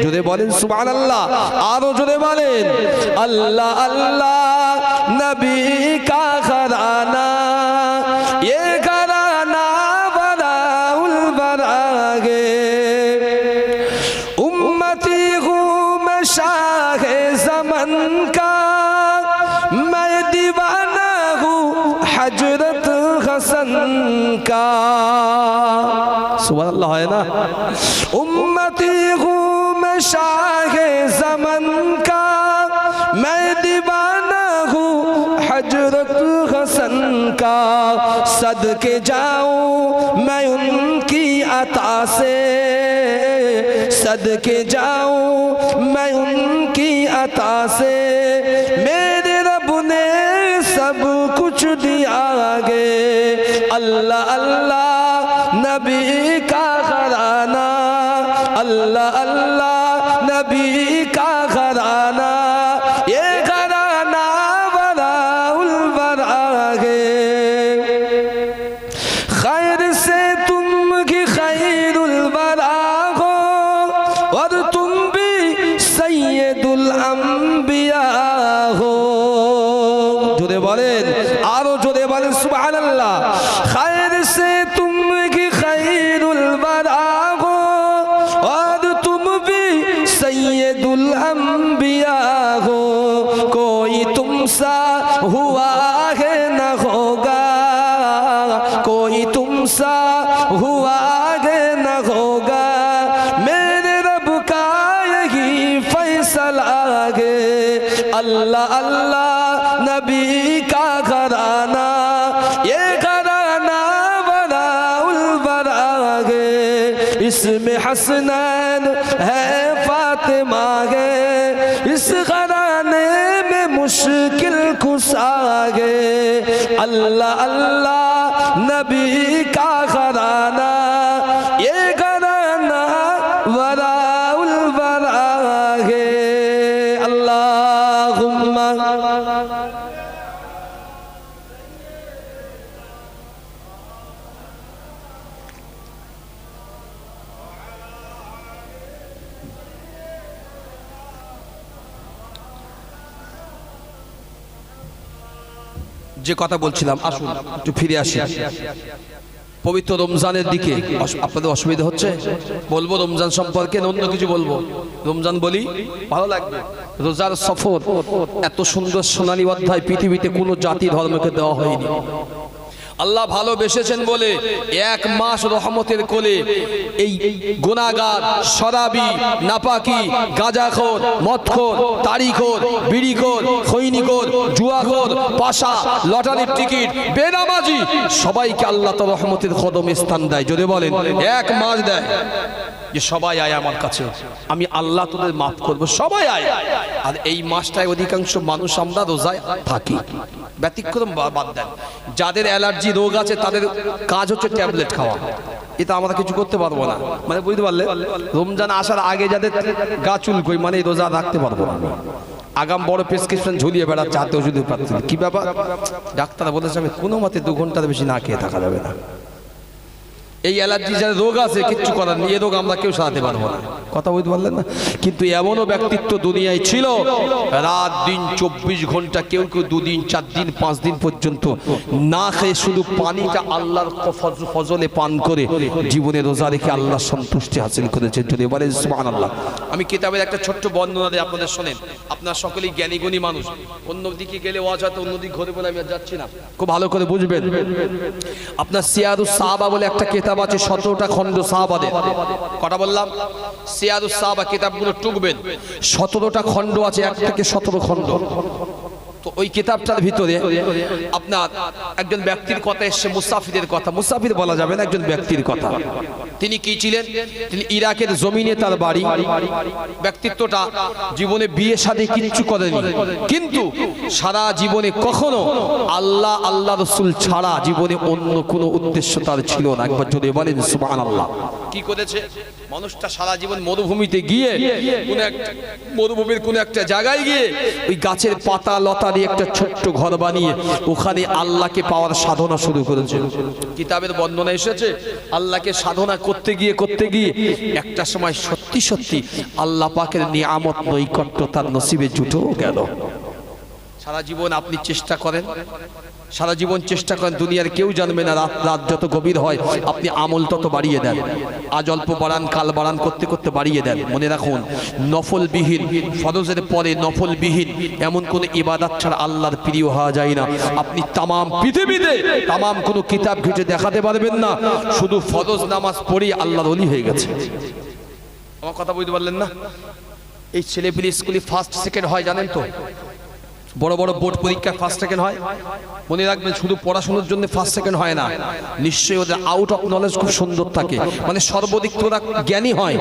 जोरे बोलें सुबहानल्लाह, आरो जोरे बोलें अल्लाह अल्लाह नबी का घराना, ये घराना वराउल वरा है। उम्मती हूँ मैं शाह ज़मन का, मैं दीवाना हूँ हजरत हसन का। सुभान अल्लाह है ना। उम्मती हूँ मैं शाह ज़मन का, मैं दीवाना हूँ हजरत हसन का। सदके जाऊँ मैं उनकी अता से, सदके जाऊँ मैं उनकी अता से। मेरे रब ने सब कुछ दिया गे। अल्लाह अल्लाह नबी का घराना, अल्लाह अल्लाह नबी का घराना, ये घराना वराउल वरा है। खैर से तुम की खैरुल वरा हो, और तुम भी सैयदुल अंबिया हो। जोरे बोलें, आरो जोरे बोलें सुबहानल्लाह। खैर से तुम की खैरुल वरा हो, और तुम भी सैयदुल अंबिया हो। कोई तुमसा हुआ है न होगा, कोई तुमसा हुआ है न होगा। मेरे रब का यही फैसला है। अल्लाह अल्लाह नबी का घराना, ये घराना वराउल वरा है। इसमें हसनैन है फातिमा है, इस घराने में मुश्किल कुशा है। अल्लाह अल्लाह नबी का घराना, ये घराना वराउल वरा है। अल्लाहुम्मा যে কথা বলছিলাম, আসুন একটু ফিরে আসি পবিত্র রমজানের দিকে। আপনাদের অসুবিধা হচ্ছে? বলবো রমজান সম্পর্কে, অন্য কিছু বলবো? রমজান বলি, ভালো লাগবে। রোজার সফর এত সুন্দর সোনালী অধ্যায় পৃথিবীতে কোনো জাতি ধর্মকে দেওয়া হয়নি। আল্লাহ ভালোবেসেছেন বলে 1 মাস রহমতের কোলে এই গুনাহগার, শরাবি, নাপাকি, গাঁজাখোর, মদখোর, তাড়িখোর, বিড়িখোর, খৈনিখোর, জুয়াখোর, পাশা, লটারির টিকিট, বেনামাজি সবাইকে আল্লাহ তার রহমতের কদমে স্থান দেয়। যদি বলেন 1 মাস দেয় যে সবাই আয় আমার কাছে, আমি আল্লাহ তোদের মাফ করবো, সবাই আয়। আর এই মাসটায় অধিকাংশ মানুষ আমরা রোজায় থাকি, ব্যতিক্রম বাদ দেন। যাদের অ্যালার্জি রোগ আছে তাদের কাজ হচ্ছে ট্যাবলেট খাওয়া, এটা আমরা কিছু করতে পারবো না। মানে বুঝতে পারলে, রমজান আসার আগে যাদের গা চুলকোয়, মানে রোজা রাখতে পারবো না, আগাম বড় প্রেসক্রিপশন ঝুলিয়ে বেড়াচ্ছে, হাতে ওষুধ পাচ্ছে। কি ব্যাপার? ডাক্তার বলেছে আমি কোনো মতে 2 ঘন্টার বেশি না খেয়ে থাকা যাবে না। এই অ্যালার্জি যার রোগ আছে কিচ্ছু করার নেই, এই রোগ আমরা কেউ সারাতে পারবো না। কথা বুঝতে পারলেন না? কিন্তু এমনও ব্যক্তিত্ব দুনিয়ায় ছিল, রাত দিন 24 ঘন্টা, কেউ কেউ 2 দিন 4 দিন 5 দিন পর্যন্ত না খেয়ে শুধু পানিটা আল্লাহর ফজলে পান করে জীবনে রোজা রেখে আল্লাহর সন্তুষ্টি হাসিল করেছে। যদি বলেন সুবহানাল্লাহ। আমি কিতাবের একটা ছোট্ট বর্ণনা দিয়ে আপনাদের শোনেন, আপনারা সকলেই জ্ঞানীগুণী মানুষ। অন্যদিকে গেলে ওয়াজ হয়তো অন্যদিকে ঘুরে বলে আমি আর যাচ্ছি না, খুব ভালো করে বুঝবেন। আপনার সিয়ারুস সাহাবা বলে একটা কিতাব আছে, 17টা খণ্ড সাহাবাদের। কটা বললাম? সিয়ারুস সাহাবা কিতাবগুলো টুকবেন, 17টা খণ্ড আছে, 1 থেকে 17 খণ্ড। তো ওই কিতাবটার ভিতরে আপনার একজন ব্যক্তির কথা এসছে, মুসাফিরের কথা। মুসাফির বলা যাবে না, একজন ব্যক্তির কথা। তিনি কি ছিলেন? তিনি ইরাকের জমিনে তার বাড়ি। ব্যক্তিত্বটা জীবনে বিয়ে শাদী কিচ্ছু করেনি, কিন্তু সারা জীবনে কখনো আল্লাহ আল্লাহ রসুল ছাড়া জীবনে অন্য কোনো উদ্দেশ্য তার ছিল না। একবার যদি বলেন সুবহানাল্লাহ। কি করেছে মানুষটা? সারা জীবন মরুভূমিতে গিয়ে, কোন একটা মরুভূমির কোন একটা জায়গায় গিয়ে ওই গাছের পাতা লতা দিয়ে একটা ছোট্ট ঘর বানিয়ে ওখানে আল্লাহকে পাওয়ার সাধনা শুরু করেছে। কিতাবের বর্ণনা এসেছে, আল্লাহকে সাধনা করতে গিয়ে একটা সময় সত্যি সত্যি আল্লাহ পাকের নিয়ামত, নৈকট্য তার নসিবে জুটেও গেল। সারা জীবন আপনি চেষ্টা করেন, সারা জীবন চেষ্টা করেন, দুনিয়ার কেউ জানবে না। রাত যত গভীর হয় আপনি আমল তত বাড়িয়ে দেন, আজ অল্প বাড়ান কাল বাড়ান করতে করতে বাড়িয়ে দেন। মনে রাখুন, নফলবিহীন, ফরজের পরে নফলবিহীন এমন কোন ইবাদত ছাড়া আল্লাহর প্রিয় হওয়া যায় না। আপনি তামাম পৃথিবীতে তামাম কোনো কিতাব ঘেঁটে দেখাতে পারবেন না শুধু ফরজ নামাজ পড়েই আল্লাহর ওলি হয়ে গেছে। আমার কথা বুঝতে পারলেন না? এই ছেলেপিলে স্কুলে ফার্স্ট সেকেন্ড হয় জানেন তো? বড় বড় বোর্ড পরীক্ষা ফার্স্ট সেকেন্ড হয়। মনে রাখবেন, শুধু পড়াশোনার জন্য ফার্স্ট সেকেন্ড হয় না, নিশ্চয়ই ওদের আউট অফ নলেজ খুব সুন্দর থাকে, মানে সর্বদিক তোরা জ্ঞানী হয়,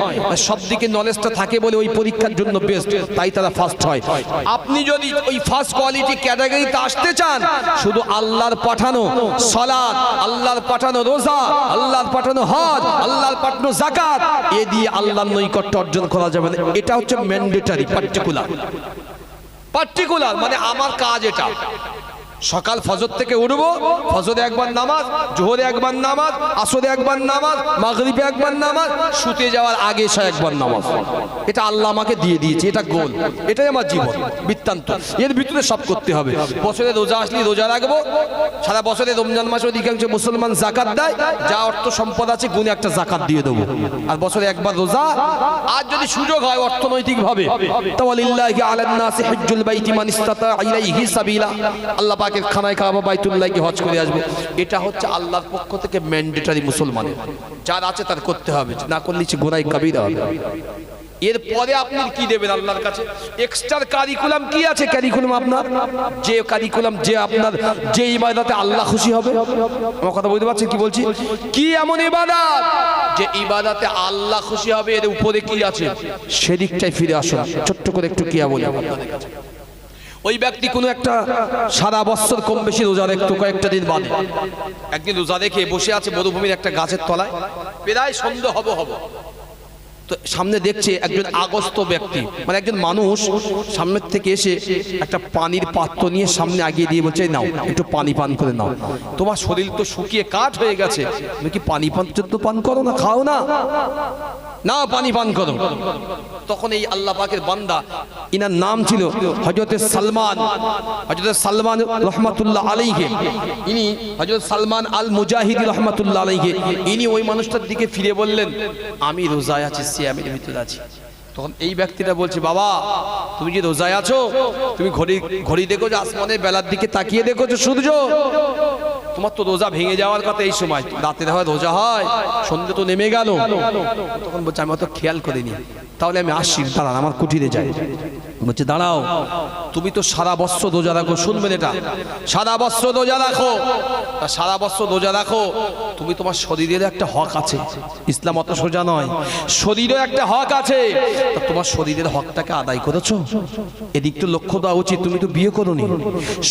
সব দিকে নলেজটা থাকে বলে ওই পরীক্ষার জন্য বেস্ট, তাই তারা ফার্স্ট হয়। আপনি যদি ওই ফার্স্ট কোয়ালিটি ক্যাটাগরিতে আসতে চান, শুধু আল্লাহর পাঠানো সালাত, আল্লাহর পাঠানো রোজা, আল্লাহর পাঠানো হজ, আল্লাহর পাঠানো যাকাত, এ দিয়ে আল্লাহর নৈকট্য অর্জন করা যাবে না। এটা হচ্ছে ম্যান্ডেটরি, পার্টিকুলার, মানে আমার কাজ এটা। সকাল ফজর থেকে উঠবো, ফজরে একবার নামাজ, জোহরে একবার নামাজ, আসরে একবার নামাজ, মাগরিবে একবার নামাজ, শুতে যাওয়ার আগে এসে একবার নামাজ। এটা আল্লাহ আমাকে দিয়ে দিয়েছে, এটা গোল, এটাই আমার জীবন বৃত্তান্ত। এর ভিতরে সব করতে হবে। বছরে রোজা আসলে রোজা রাখবো, সারা বছরে রমজান মাসে অধিকাংশ মুসলমান যাকাত দেয়, যা অর্থ সম্পদ আছে গুণে একটা যাকাত দিয়ে দেবো। আর বছরে একবার রোজা, আর যদি সুযোগ হয় অর্থনৈতিক ভাবে, তাওয়ালিল্লাহি আলান নাসি হিজ্জুল বাইতি মান ইসতাতা ইলাইহি সাবিলা, আল্লাহ পাকের খানায় কাবা বাইতুল্লাহ কি হজ করে আসবে। এটা হচ্ছে আল্লাহর পক্ষ থেকে ম্যান্ডেটরি, মুসলমানের যার আছে তার করতে হবে, না করলে গুনাহ কবিরা হবে। এরপরে আপনি কি দেবেন আল্লাহর কাছে? এক্সট্রা কারিকুলাম কি আছে? কারিকুলাম আপনার যে কারিকুলাম, যে আপনার যে ইবাদতে আল্লাহ খুশি হবে। আমার কথা বুঝতে পারছেন কি বলছি? কি এমন ইবাদত যে ইবাদতে আল্লাহ খুশি হবে, এর উপরে কি আছে সেদিকটাই ফিরে আসুন। ছোট্ট করে একটু কি বলি আপনাদের কাছে। ওই ব্যক্তি কোনো একটা সারা বছর কম বেশি রোজা রাখতো, কয়েকটা দিন বাদে একদিন রোজা রেখে বসে আছে মরুভূমির একটা গাছের তলায়, প্রায় সন্ধ্যা হব তো সামনে দেখছে একজন আগস্ত ব্যক্তি, মানে একজন মানুষ সামনের থেকে এসে একটা পানির পাত্র নিয়ে সামনে আগিয়ে দিয়ে বলছে, নাও একটু পানি পান করে নাও, তোমার শরীর তো শুকিয়ে কাঠ হয়ে গেছে, তুমি কি পানি পান পান করো না, খাও না। নাও পানি পান করো। তখন এই আল্লাহ পাকের বান্দা, ইনার নাম ছিল হযরত সালমান, হযরত সালমান রহমাতুল্লাহ আলাইহি, ইনি হযরত সালমান আল মুজাহিদি রহমাতুল্লাহ আলাইহি, ইনি ওই মানুষটার দিকে ফিরে বললেন, আমি রোজায় আছি, সিয়ামের ভিতরে আছি। তখন এই ব্যক্তিটা বলছে, বাবা তুমি কি রোজায় আছো? তুমি ঘড়ি দেখো যে আসমানের বেলার দিকে তাকিয়ে দেখো যে সূর্য, তোমার তো রোজা ভেঙে যাওয়ার কথা এই সময়, রাতের হয় রোজা হয়, সন্ধ্যে তো নেমে গেল। তখন বলছে, আমি অত খেয়াল করিনি, তাহলে আমি আসি, দাঁড়ান আমার কুটিরে যাই। বলছে, দাঁড়াও, তুমি তো সারা বছর রোজা রাখো, শুনবেন এটা, সারা বছর রোজা রাখো, তা সারা বছর রোজা রাখো, তুমি তোমার শরীরের একটা হক আছে, ইসলাম অত সোজা নয়, শরীরের একটা হক আছে, তা তোমার শরীরের হকটাকে আদায় করেছো? এদিক তো লক্ষ্য দেওয়া উচিত, তুমি তো বিয়ে করোনি,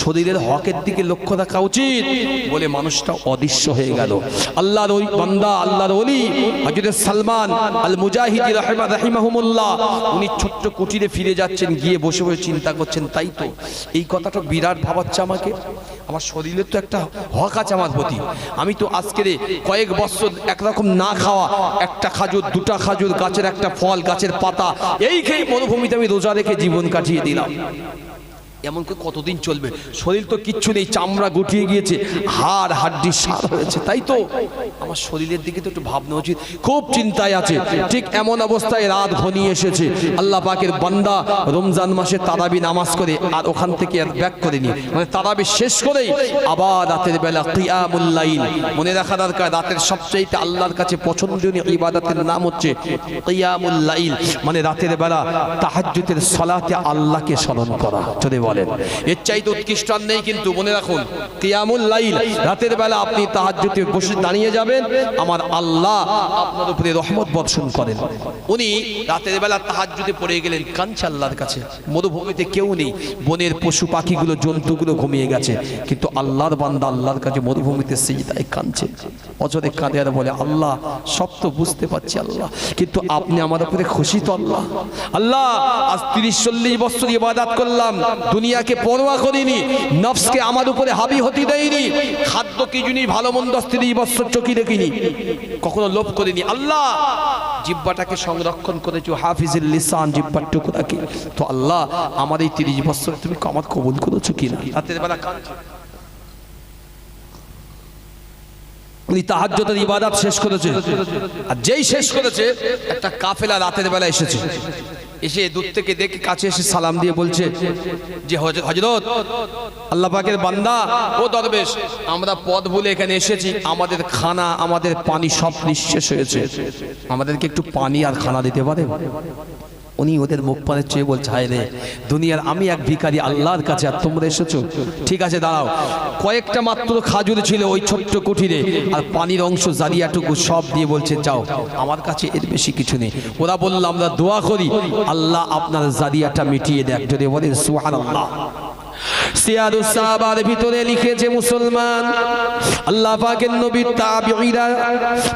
শরীরের হকের দিকে লক্ষ্য রাখা উচিত। বলে মানুষটা অদৃশ্য হয়ে গেল। আল্লাহর ওই বান্দা, আল্লাহর ওলি হযরত সালমান আল মুজাহিদি রাহিমাহুমুল্লাহ, উনি ছোট্ট কুটিরে ফিরে যাচ্ছেন, গিয়ে বসে বসে চিন্তা করছেন, তাই তো এই কথাটা বিরাট ভাবাচ্ছে আমাকে, আমার শরীরের তো একটা হক আছে আমার প্রতি, আমি তো আজকের কয়েক বছর একরকম না খাওয়া, একটা খাজুর, দুটা খাজুর, গাছের একটা ফল, গাছের পাতা, এই খেয়ে মরুভূমিতে আমি রোজা রেখে জীবন কাটিয়ে দিলাম। এমন করে কতদিন চলবে? শরীর তো কিচ্ছু নেই, চামড়া গুটিয়ে গিয়েছে, হাড় হাড্ডি সার হয়েছে, তাই তো আমার শরীরের দিকে তো একটু ভাবনা উচিত। খুব চিন্তায় আছে। ঠিক এমন অবস্থায় রাত ঘনিয়ে এসেছে। আল্লাহ পাকের বান্দা রমজান মাসে তারাবি নামাজ করে আর ওখান থেকে আর ব্যাক করেনি, মানে তারাবি শেষ করেই আবার রাতের বেলা কিয়ামুল লাইল, মনে রাখা দরকার, রাতের সবচেয়ে আল্লাহর কাছে পছন্দনীয় ইবাদতের নাম হচ্ছে কিয়ামুল লাইল, মানে রাতের বেলা তাহাজ্জুদের সালাতে আল্লাহকে স্মরণ করা। যদি বলেন এর চাইতে উৎকৃষ্ট আর নেই। কিন্তু মনে রাখুন, কিয়ামুল লাইল, রাতের বেলা আপনি তাহাজ্জুদে বসে দাঁড়িয়ে যাবেন, আমার আল্লাহ আপনার উপরে রহমত বর্ষণ করেন। উনি রাতের বেলা তাহাজ্জুদে পড়ে গেলেন, কাঁদছে আল্লাহর কাছে, মরুভূমিতে কেউ নেই, বনের পশু পাখিগুলো, জন্তুগুলো ঘুমিয়ে গেছে, কিন্তু আল্লাহর বান্দা আল্লাহর কাছে মরুভূমিতে সিজদায় কাঁদছে, অজরে কাঁদে আর বলে, আল্লাহ সব তো বুঝতে পারছি আল্লাহ, কিন্তু আপনি আমার উপরে খুশি তো আল্লাহ? আল্লাহ আজ 30-40 বছর ইবাদত করলাম, দুনিয়াকে পরোয়া করিনি, নফসকে আমার উপরে হাবি হতে দেয়নি, খাদ্য কি জিনিস ভালো মন্দ 30 বছর চোখে দেখিনি, কখনো লোভ করিনি। আল্লাহ জিহ্বাটাকে সংরক্ষণ করেছো, হাফিজুল লিসান, জিহ্বার টুকরাকে, তো আল্লাহ আমার এই 30 বছর তুমি আমার কবুল করেছো কিনা? রাতের বেলা কাঁদছে। উনি তাহাজ্জুদের ইবাদত শেষ করেছে, আর যেই শেষ করেছে একটা কাফেলা রাতের বেলা এসেছে, এসে দূর থেকে দেখে কাছে এসে সালাম দিয়ে বলছে যে হযরত আল্লাহ পাকের বান্দা, ও দরবেশ, আমরা পথ ভুলে এখানে এসেছি, আমাদের খানা আমাদের পানি সব নিঃশেষ হয়েছে, আমাদেরকে একটু পানি আর খানা দিতে পারে? উনি ওদের মুখ পানে চেয়ে বলছে, হায় রে দুনিয়ার আমি এক ভিখারি আল্লাহর কাছে, আর তোমরা এসেছো, ঠিক আছে দাঁড়াও। কয়েকটা মাত্র খাজুর ছিল ওই ছোট্ট কুঠিরে, আর পানির অংশ জারিয়াটুকু সব দিয়ে বলছে, যাও, আমার কাছে এর বেশি কিছু নেই। ওরা বলল, আমরা দোয়া করি আল্লাহ আপনার জারিয়াটা মিটিয়ে দেয়। যদি বলেন সুবহানাল্লাহ। সিয়ারুস সাহাবার ভিতরে লিখেছে মুসলমান, আল্লাহ পাকের নবী তাবিঈরা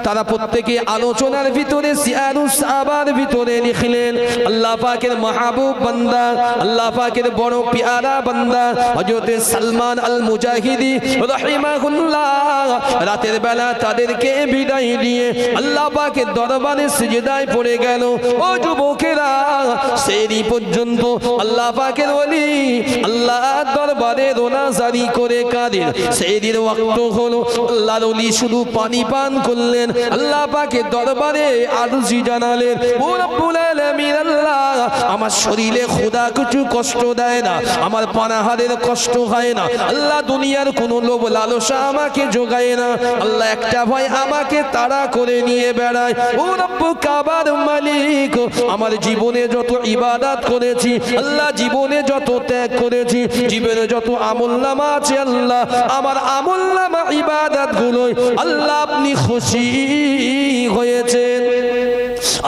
তারা প্রত্যেকে আলোচনার ভিতরে সিয়ারুস সাহাবার ভিতরে লিখলেন, আল্লাহ পাকের মাহবুব বান্দা, আল্লাহ পাকের বড় পিয়ারা বান্দা হযরত সালমান আল মুজাহিদি রাহিমাহুল্লাহ রাতের বেলা তাদেরকে বিদায় দিয়ে আল্লাহ পাকের দরবারে সিজদায় পড়ে গেল। ও যুবকেরা, সেই পর্যন্ত আল্লাহ পাকের ওলি আল্লাহ দরবারে রোনা জারি করে কাঁদেন। সেই দিন ওয়াক্ত হলো, আল্লাহর ওলি শুধু পানি পান করলেন, আল্লাহ পাকের দরবারে আরজি জানালেন, ও রব্বুল আলামিন, আল্লাহ আমার শরীরে খোদা কিছু কষ্ট দেয় না, আমার পানাহারের কষ্ট হয় না, আল্লাহ দুনিয়ার কোনো লোভ লালসা আমাকে জোগায় না, আল্লাহ একটা ভয় আমাকে তাড়া করে নিয়ে বেড়ায়। ও রব্বু কাবার মালিক, আমার জীবনে যত ইবাদত করেছি আল্লাহ, জীবনে যত ত্যাগ করেছি, জীবনে যত আমলনামা আছে আল্লাহ, আমার আমলনামা ইবাদত গুলোই আল্লাহ আপনি খুশি হয়েছেন।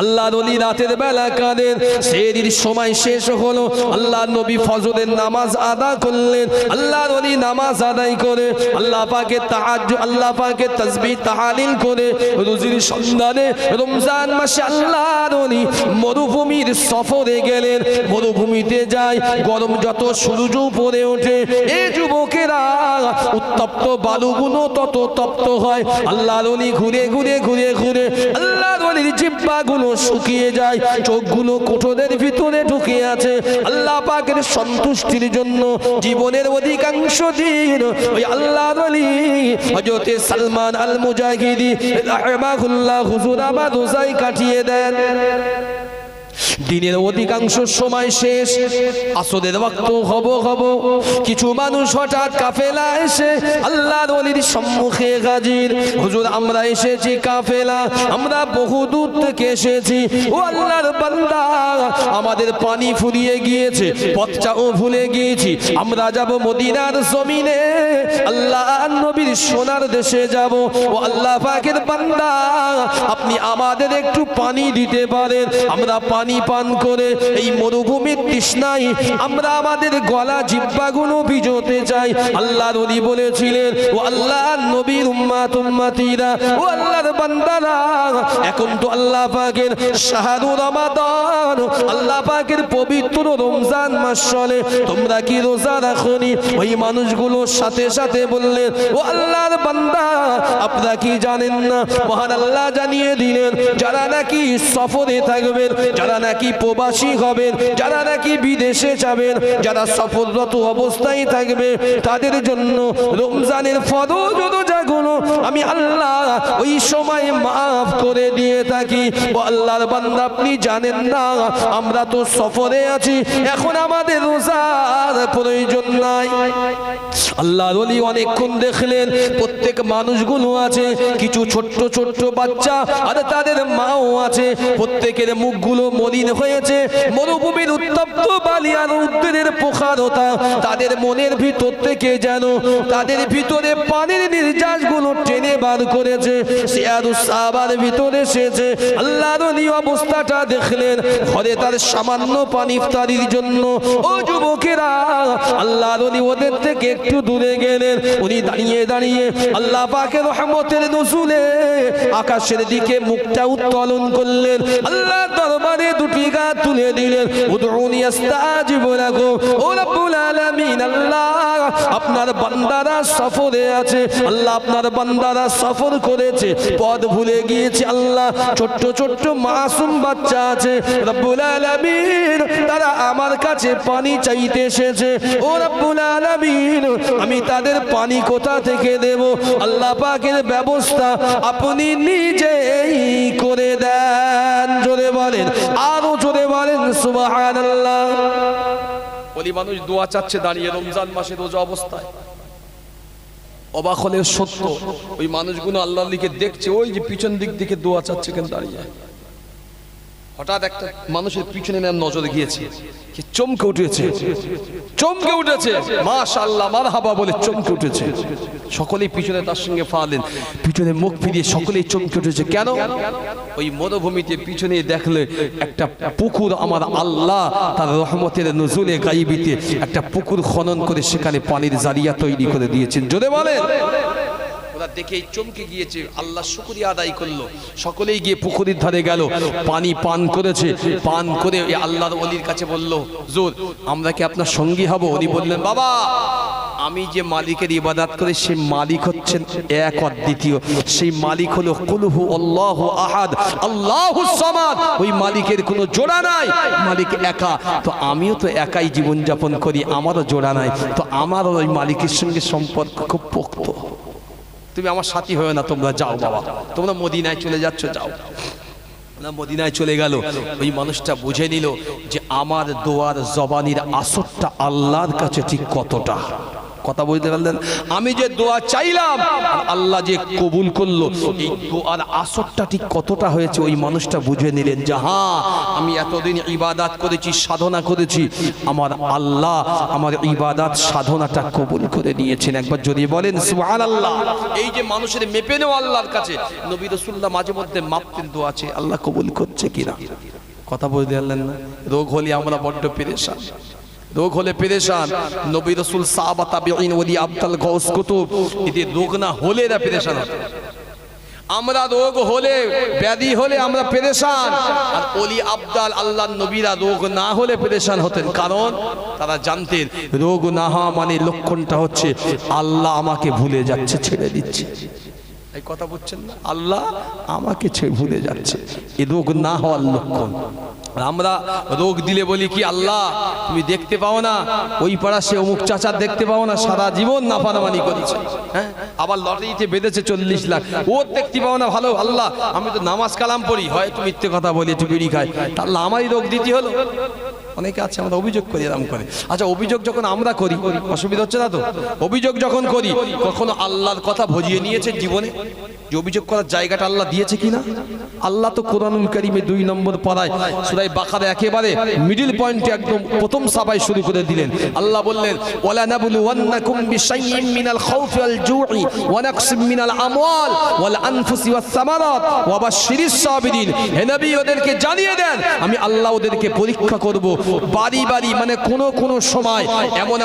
আল্লাহর ওলি রাতের বেলা কাঁদেন। সেদিন সময় শেষ হলো, আল্লাহর নবী ফজরের নামাজ আদা করলেন। আল্লাহর ওলি নামাজ আদায় করে আল্লাহ পাকে তাহাজ্জুদ, আল্লাহ পাকে তাসবিহ তাহলিল করে রুজির সন্ধানে রমজান মাসে আল্লাহর ওলি মরুভূমির সফরে গেলেন। মরুভূমিতে যায়, গরম যত সূর্য উপরে ওঠে, এই যুবকেরা উত্তপ্ত বালুগুলো তত তপ্ত হয়। আল্লাহর ওলি ঘুরে ঘুরে ঘুরে ঘুরে আল্লাহর ওলির জিহ্বাগুলো শুকিয়ে যায়, চোখগুলো কোঠরের ভিতরে ঢুকে আছে। আল্লাহ পাকের সন্তুষ্টির জন্য জীবনের অধিকাংশ দিন ওই আল্লাহর ওলি হযরত সালমান আল মুজাহিদি রাহিমাহুল্লাহ হুজুর আমার রোজায় কাটিয়ে দেন। দিনের অধিকাংশ সময় শেষ, আসরের ওয়াক্ত হব কিছু মানুষ হঠাৎ কাফেলা এসে আল্লাহর ওলির সম্মুখে হাজির। হুজুর আমরা এসেছি কাফেলা, আমরা বহু দূর থেকে এসেছি, ও আল্লাহর বান্দা আমাদের পানি ফুরিয়ে গিয়েছে, পথটাও ভুলে গিয়েছি, আমরা যাব মদিনার জমিনে, আল্লাহর নবীর সোনার দেশে যাব। ও আল্লাহ পাকের বান্দা আপনি আমাদের একটু পানি দিতে পারেন, আমরা পানি পান করে এই মরুভূমির তৃষ্ণায় আমরা আমাদের গলা জিহ্বাগুলো ভিজোতে চাই। আল্লাহর ওলি বলেছিলেন, ও আল্লাহর নবীর উম্মত উম্মতিরা, ও আল্লাহর বান্দারা, এখন তো আল্লাহ পাকের শাহরু রমাদান, আল্লাহ পাকের পবিত্র রমজান মাস চলে, তোমরা কি রোজা রাখোনি? ওই মানুষগুলোর সাথে সাথে বললেন, ও আল্লাহর বান্দা আপনারা কি জানেন না, মহান আল্লাহ জানিয়ে দিলেন যারা নাকি সফরে থাকবেন, যারা নাকি প্রবাসী হবেন, যারা নাকি বিদেশে যাবেন, যারা সফররত অবস্থায় থাকবে, তাদের জন্য রমজানের ফরজ রোজাগুলো আমি আল্লাহ ওই সময় মাফ করে দিয়ে থাকি। ও আল্লাহর বান্দা আপনি জানেন না আমরা তো সফরে আছি, এখন আমাদের রোজার প্রয়োজন নাই। আল্লাহর ওলি অনেকক্ষণ দেখলেন প্রত্যেক মানুষগুলো আছে, কিছু ছোট্ট ছোট্ট বাচ্চা আর তাদের মাও আছে, প্রত্যেকের মুখগুলো মলিন হয়েছে, মরুভূমির উত্তপ্ত বালি আর উদ্রের প্রখরতা তাদের মনের ভিতর থেকে যেন তাদের ভিতরে পানির নির্যাসগুলো টেনে বার করেছে, সিয়ারুস সাহাবার ভিতরে এসেছে। আল্লাহর ওলি অবস্থাটা দেখলেন, ঘরে তার সামান্য পানি ইফতারির জন্য ও যুবকেরা আল্লাহর ওলি ওদের থেকে একটু দূরে গেলেন। উনি দাঁড়িয়ে দাঁড়িয়ে আল্লাহ পাকের রহমতের নজুলে আকাশের দিকে মুখটা উত্তোলন করলেন, আল্লাহ দরবারে দুটি হাত তুলে দিলেন, উদউনি আস্তাজিব লাকুম। ও রব্বুল আলামিন আল্লাহ আপনার বান্দারা সফরে আছে, আল্লাহ আপনার বান্দারা সফর করেছে, পথ ভুলে গিয়েছে, আল্লাহ ছোট্ট ছোট্ট মাসুম বাচ্চা আছে, রব্বুল আলামিন তারা আমার কাছে পানি চাইতে এসেছে, ও রব্বুল আলামিন আমি তাদের পানি কোথা থেকে দেব? আল্লাহ পাকের ব্যবস্থা আপনি নিজেই করে দেন। জোরে বলেন, আরো জোরে বলেন সুবহানাল্লাহ। ওলি মানুষ দোয়া চাচ্ছে দাঁড়িয়ে রমজান মাসে রোজা অবস্থায়। অবাক হলে সত্য, ওই মানুষগুলো আল্লাহর দিকে দেখছে, ওই যে পিছন দিক থেকে দোয়া চাচ্ছে কেন দাঁড়িয়ে। হঠাৎ একটা মানুষের পিছনে নজর গিয়েছে, কি চমকে উঠেছে, চমকে উঠেছে, মাশাআল্লাহ মারহাবা বলে চমকে উঠেছে। সকলেই পিছনে তার সঙ্গে ফালেন, পিছনে মুখ ফিরিয়ে সকলেই চমকে উঠেছে। কেন? ওই মরুভূমিতে পিছনে দেখলে একটা পুকুর আমার আল্লাহ তার রহমতের নজুলে গাইবিতে একটা পুকুর খনন করে সেখানে পানির জারিয়া তৈরি করে দিয়েছেন। জোরে বলেন। দেখেই চমকে গিয়েছে, আল্লাহ শুকরিয়া আদায় করলো, সকলেই গিয়ে পুকুরের ধারে গেল, পানি পান করেছে, পান করে আল্লাহর ওলির কাছে বলল, হুজুর আমরা কি আপনার সঙ্গী হব? উনি বললেন, বাবা আমি যে মালিকের ইবাদত করি সেই মালিক হচ্ছেন এক অদ্বিতীয়, সেই মালিক হলো কুল হু আল্লাহু আহাদ আল্লাহুস সামাদ, ওই মালিকের কোনো জোড়া নাই, মালিক একা। তো আমিও তো একাই জীবন যাপন করি, আমারও জোড়া নাই, তো আমারও ওই মালিকের সঙ্গে সম্পর্ক খুব পোক্ত। তুমি আমার সাথী হয়ে না, তোমরা যাও বাবা, তোমরা মদিনায় চলে যাচ্ছ, যাও না। মদিনায় চলে গেল। ওই মানুষটা বুঝে নিল যে আমার দোয়ার জবানির আসরটা আল্লাহর কাছে ঠিক কতটা। কথা বলতে পারলেন? আমি যে দোয়া চাইলাম আল্লাহ যে কবুল করলো, এই দোয়ার আসরটা ঠিক কতটা হয়েছে ওই মানুষটা বুঝে নিলেন যে হ্যাঁ আমি এতদিন ইবাদত করেছি, সাধনা করেছি, আমার আল্লাহ আমার ইবাদত সাধনাটা কবুল করে নিয়েছেন। একবার যদি বলেন সুবহানাল্লাহ। এই যে মানুষের মেপে নেওয়া আল্লাহর কাছে, নবী রাসূলুল্লাহ মাঝে মধ্যে মাপতেন দোয়া আছে, আল্লাহ কবুল করছে কিনা। কথা বলতে পারলেন না? রোগ হলে আমরা বড্ড পেরেশান, রোগ হলে পেরেশান। নবী রাসূল সাহাবা তাবিঈন ওলি আব্দুল গাউস কুতুব এদের রোগ না হলে এরা পেরেশান হতো। আমরা রোগ হলে ব্যাধি হলে আমরা পেরেশান, আর ওলি আব্দাল আল্লাহর নবীরা রোগ না হলে পেরেশান হতেন, কারণ তারা জানতেন রোগ না হওয়া মানে লক্ষণটা হচ্ছে আল্লাহ আমাকে ভুলে যাচ্ছে, ছেড়ে দিচ্ছে। এই কথা বুঝছেন না? আল্লাহ আমাকে ছেড়ে ভুলে যাচ্ছে, এ রোগ না হওয়ার লক্ষণ। আমরা রোগ দিলে বলি কি, আল্লাহ তুমি দেখতে পাও না, ওই পাড়া সে অমুক চাচার দেখতে পাও না, সারা জীবন নাফরমানি করেছে, হ্যাঁ, আবার লটারিতে বেঁধেছে 40 লাখ, ওর দেখতে পাও না ভালো, আল্লাহ আমি তো নামাজ কালাম পড়ি, হয়তো মিথ্যে কথা বলি, একটু বিড়ি খাই, আল্লাহ আমারই রোগ দিতে হলো। অনেকে আছে আমরা অভিযোগ করি এরকম করে। আচ্ছা, অভিযোগ যখন আমরা করি, অসুবিধা হচ্ছে না তো? অভিযোগ যখন করি, কখনো আল্লাহর কথা ভজিয়ে নিয়েছে জীবনে? যে অভিযোগ করার জায়গাটা আল্লাহ দিয়েছে কিনা? আল্লাহ তো কোরআনুল কারীমে 2 নম্বর পারায় সূরা বাকারা একেবারে মিডল পয়েন্টে একদম প্রথম সাফায় শুরু করে দিলেন। আল্লাহ বললেন, ওয়ালা নাবলুওয়ান্নাকুম বিশাইইন মিনাল খাউফি ওয়াল জু'i ওয়া নাকসিম মিনাল আমওয়াল ওয়াল আনফুসি ওয়াস সামারাত ওয়া বাশশিরিস সাবিরিন। হে নবী, ওদেরকে জানিয়ে দেন আমি আল্লাহ ওদেরকে পরীক্ষা করব বাড়ি বাড়ি, মানে কোন সময়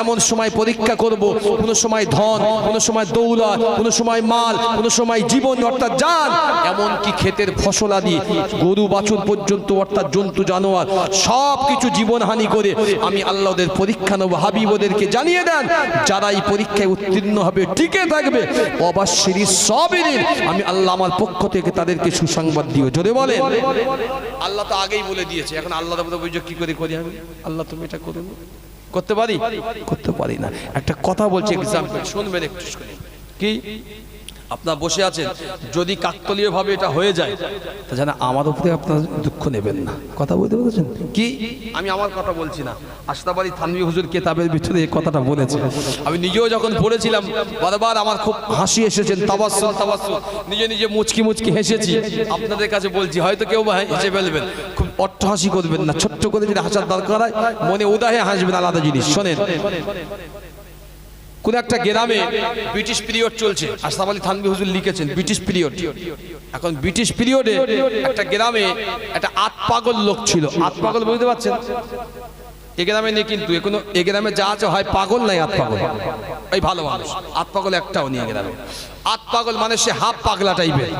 এমন সময় পরীক্ষা করব, কোন সময় ধন, কোন সময় দৌলত, কোন সময় মাল, কোন সময় জীবন অর্থাৎ জান, এমন কি ক্ষেতের ফসলাদি, গরু বাছুর পর্যন্ত অর্থাৎ জন্তু জানোয়ার সব কিছু জীবনহানি করে আমি আল্লাহ ওদের পরীক্ষা নেব। হাবিব ওদেরকে জানিয়ে দেন যারা এই পরীক্ষায় উত্তীর্ণ হবে, টিকে থাকবে, অবাশশিরিস সাবিরিন, আমি আল্লাহ আমার পক্ষ থেকে তাদেরকে সুসংবাদ দিও। জোরে বলেন। আল্লাহ তো আগেই বলে দিয়েছে, এখন আল্লাহর উপর অভিযোগ কি করে করি আমি? আল্লাহ তুমি এটা করো, করতে পারি? করতে পারি না। একটা কথা বলছি, এক্সাম্পল শুনবেন একটু। কি আপনারা বসে আছেন, যদি কাকতালীয় ভাবে এটা হয়ে যায়, তা জানা আমার উপরে আপনারা দুঃখ নেবেন না। কথা বলতে বলেছেন কি? আমি আমার কথা বলছি না, আশরাফ আলী থানভী হুজুর কিতাবের ভিতরে এই কথাটা বলেছে। আমি নিজেও যখন পড়েছিলাম বারবার আমার খুব হাসি এসেছেন, তাবাসসুম নিজে নিজে মুচকি হেসেছি। আপনাদের কাছে বলছি, হয়তো কেউ বা হেসে ফেলবেন, খুব অট্টহাসি করবেন না, ছোট্ট করে যদি হাসার দরকার হয় মনে উদাহে হাসবেন, আলাদা জিনিস। শোনেন, কোন একটা গ্রামে ব্রিটিশ পিরিয়ড চলছে, আশরাফ আলী থানভী হুজুর লিখেছেন ব্রিটিশ পিরিয়ড। এখন ব্রিটিশ পিরিয়ডে একটা গ্রামে একটা আতপাগল লোক ছিল। আতপাগল বুঝতে পারছেন? এ গ্রামে নেই, কিন্তু এখনো এ গ্রামে যা আছে হয় পাগল নাই আতপাগল, এই ভালো মানুষ। আতপাগল একটাও নেই গ্রামে। আতপাগল মানে সে হাফ পাগলা টাইপের।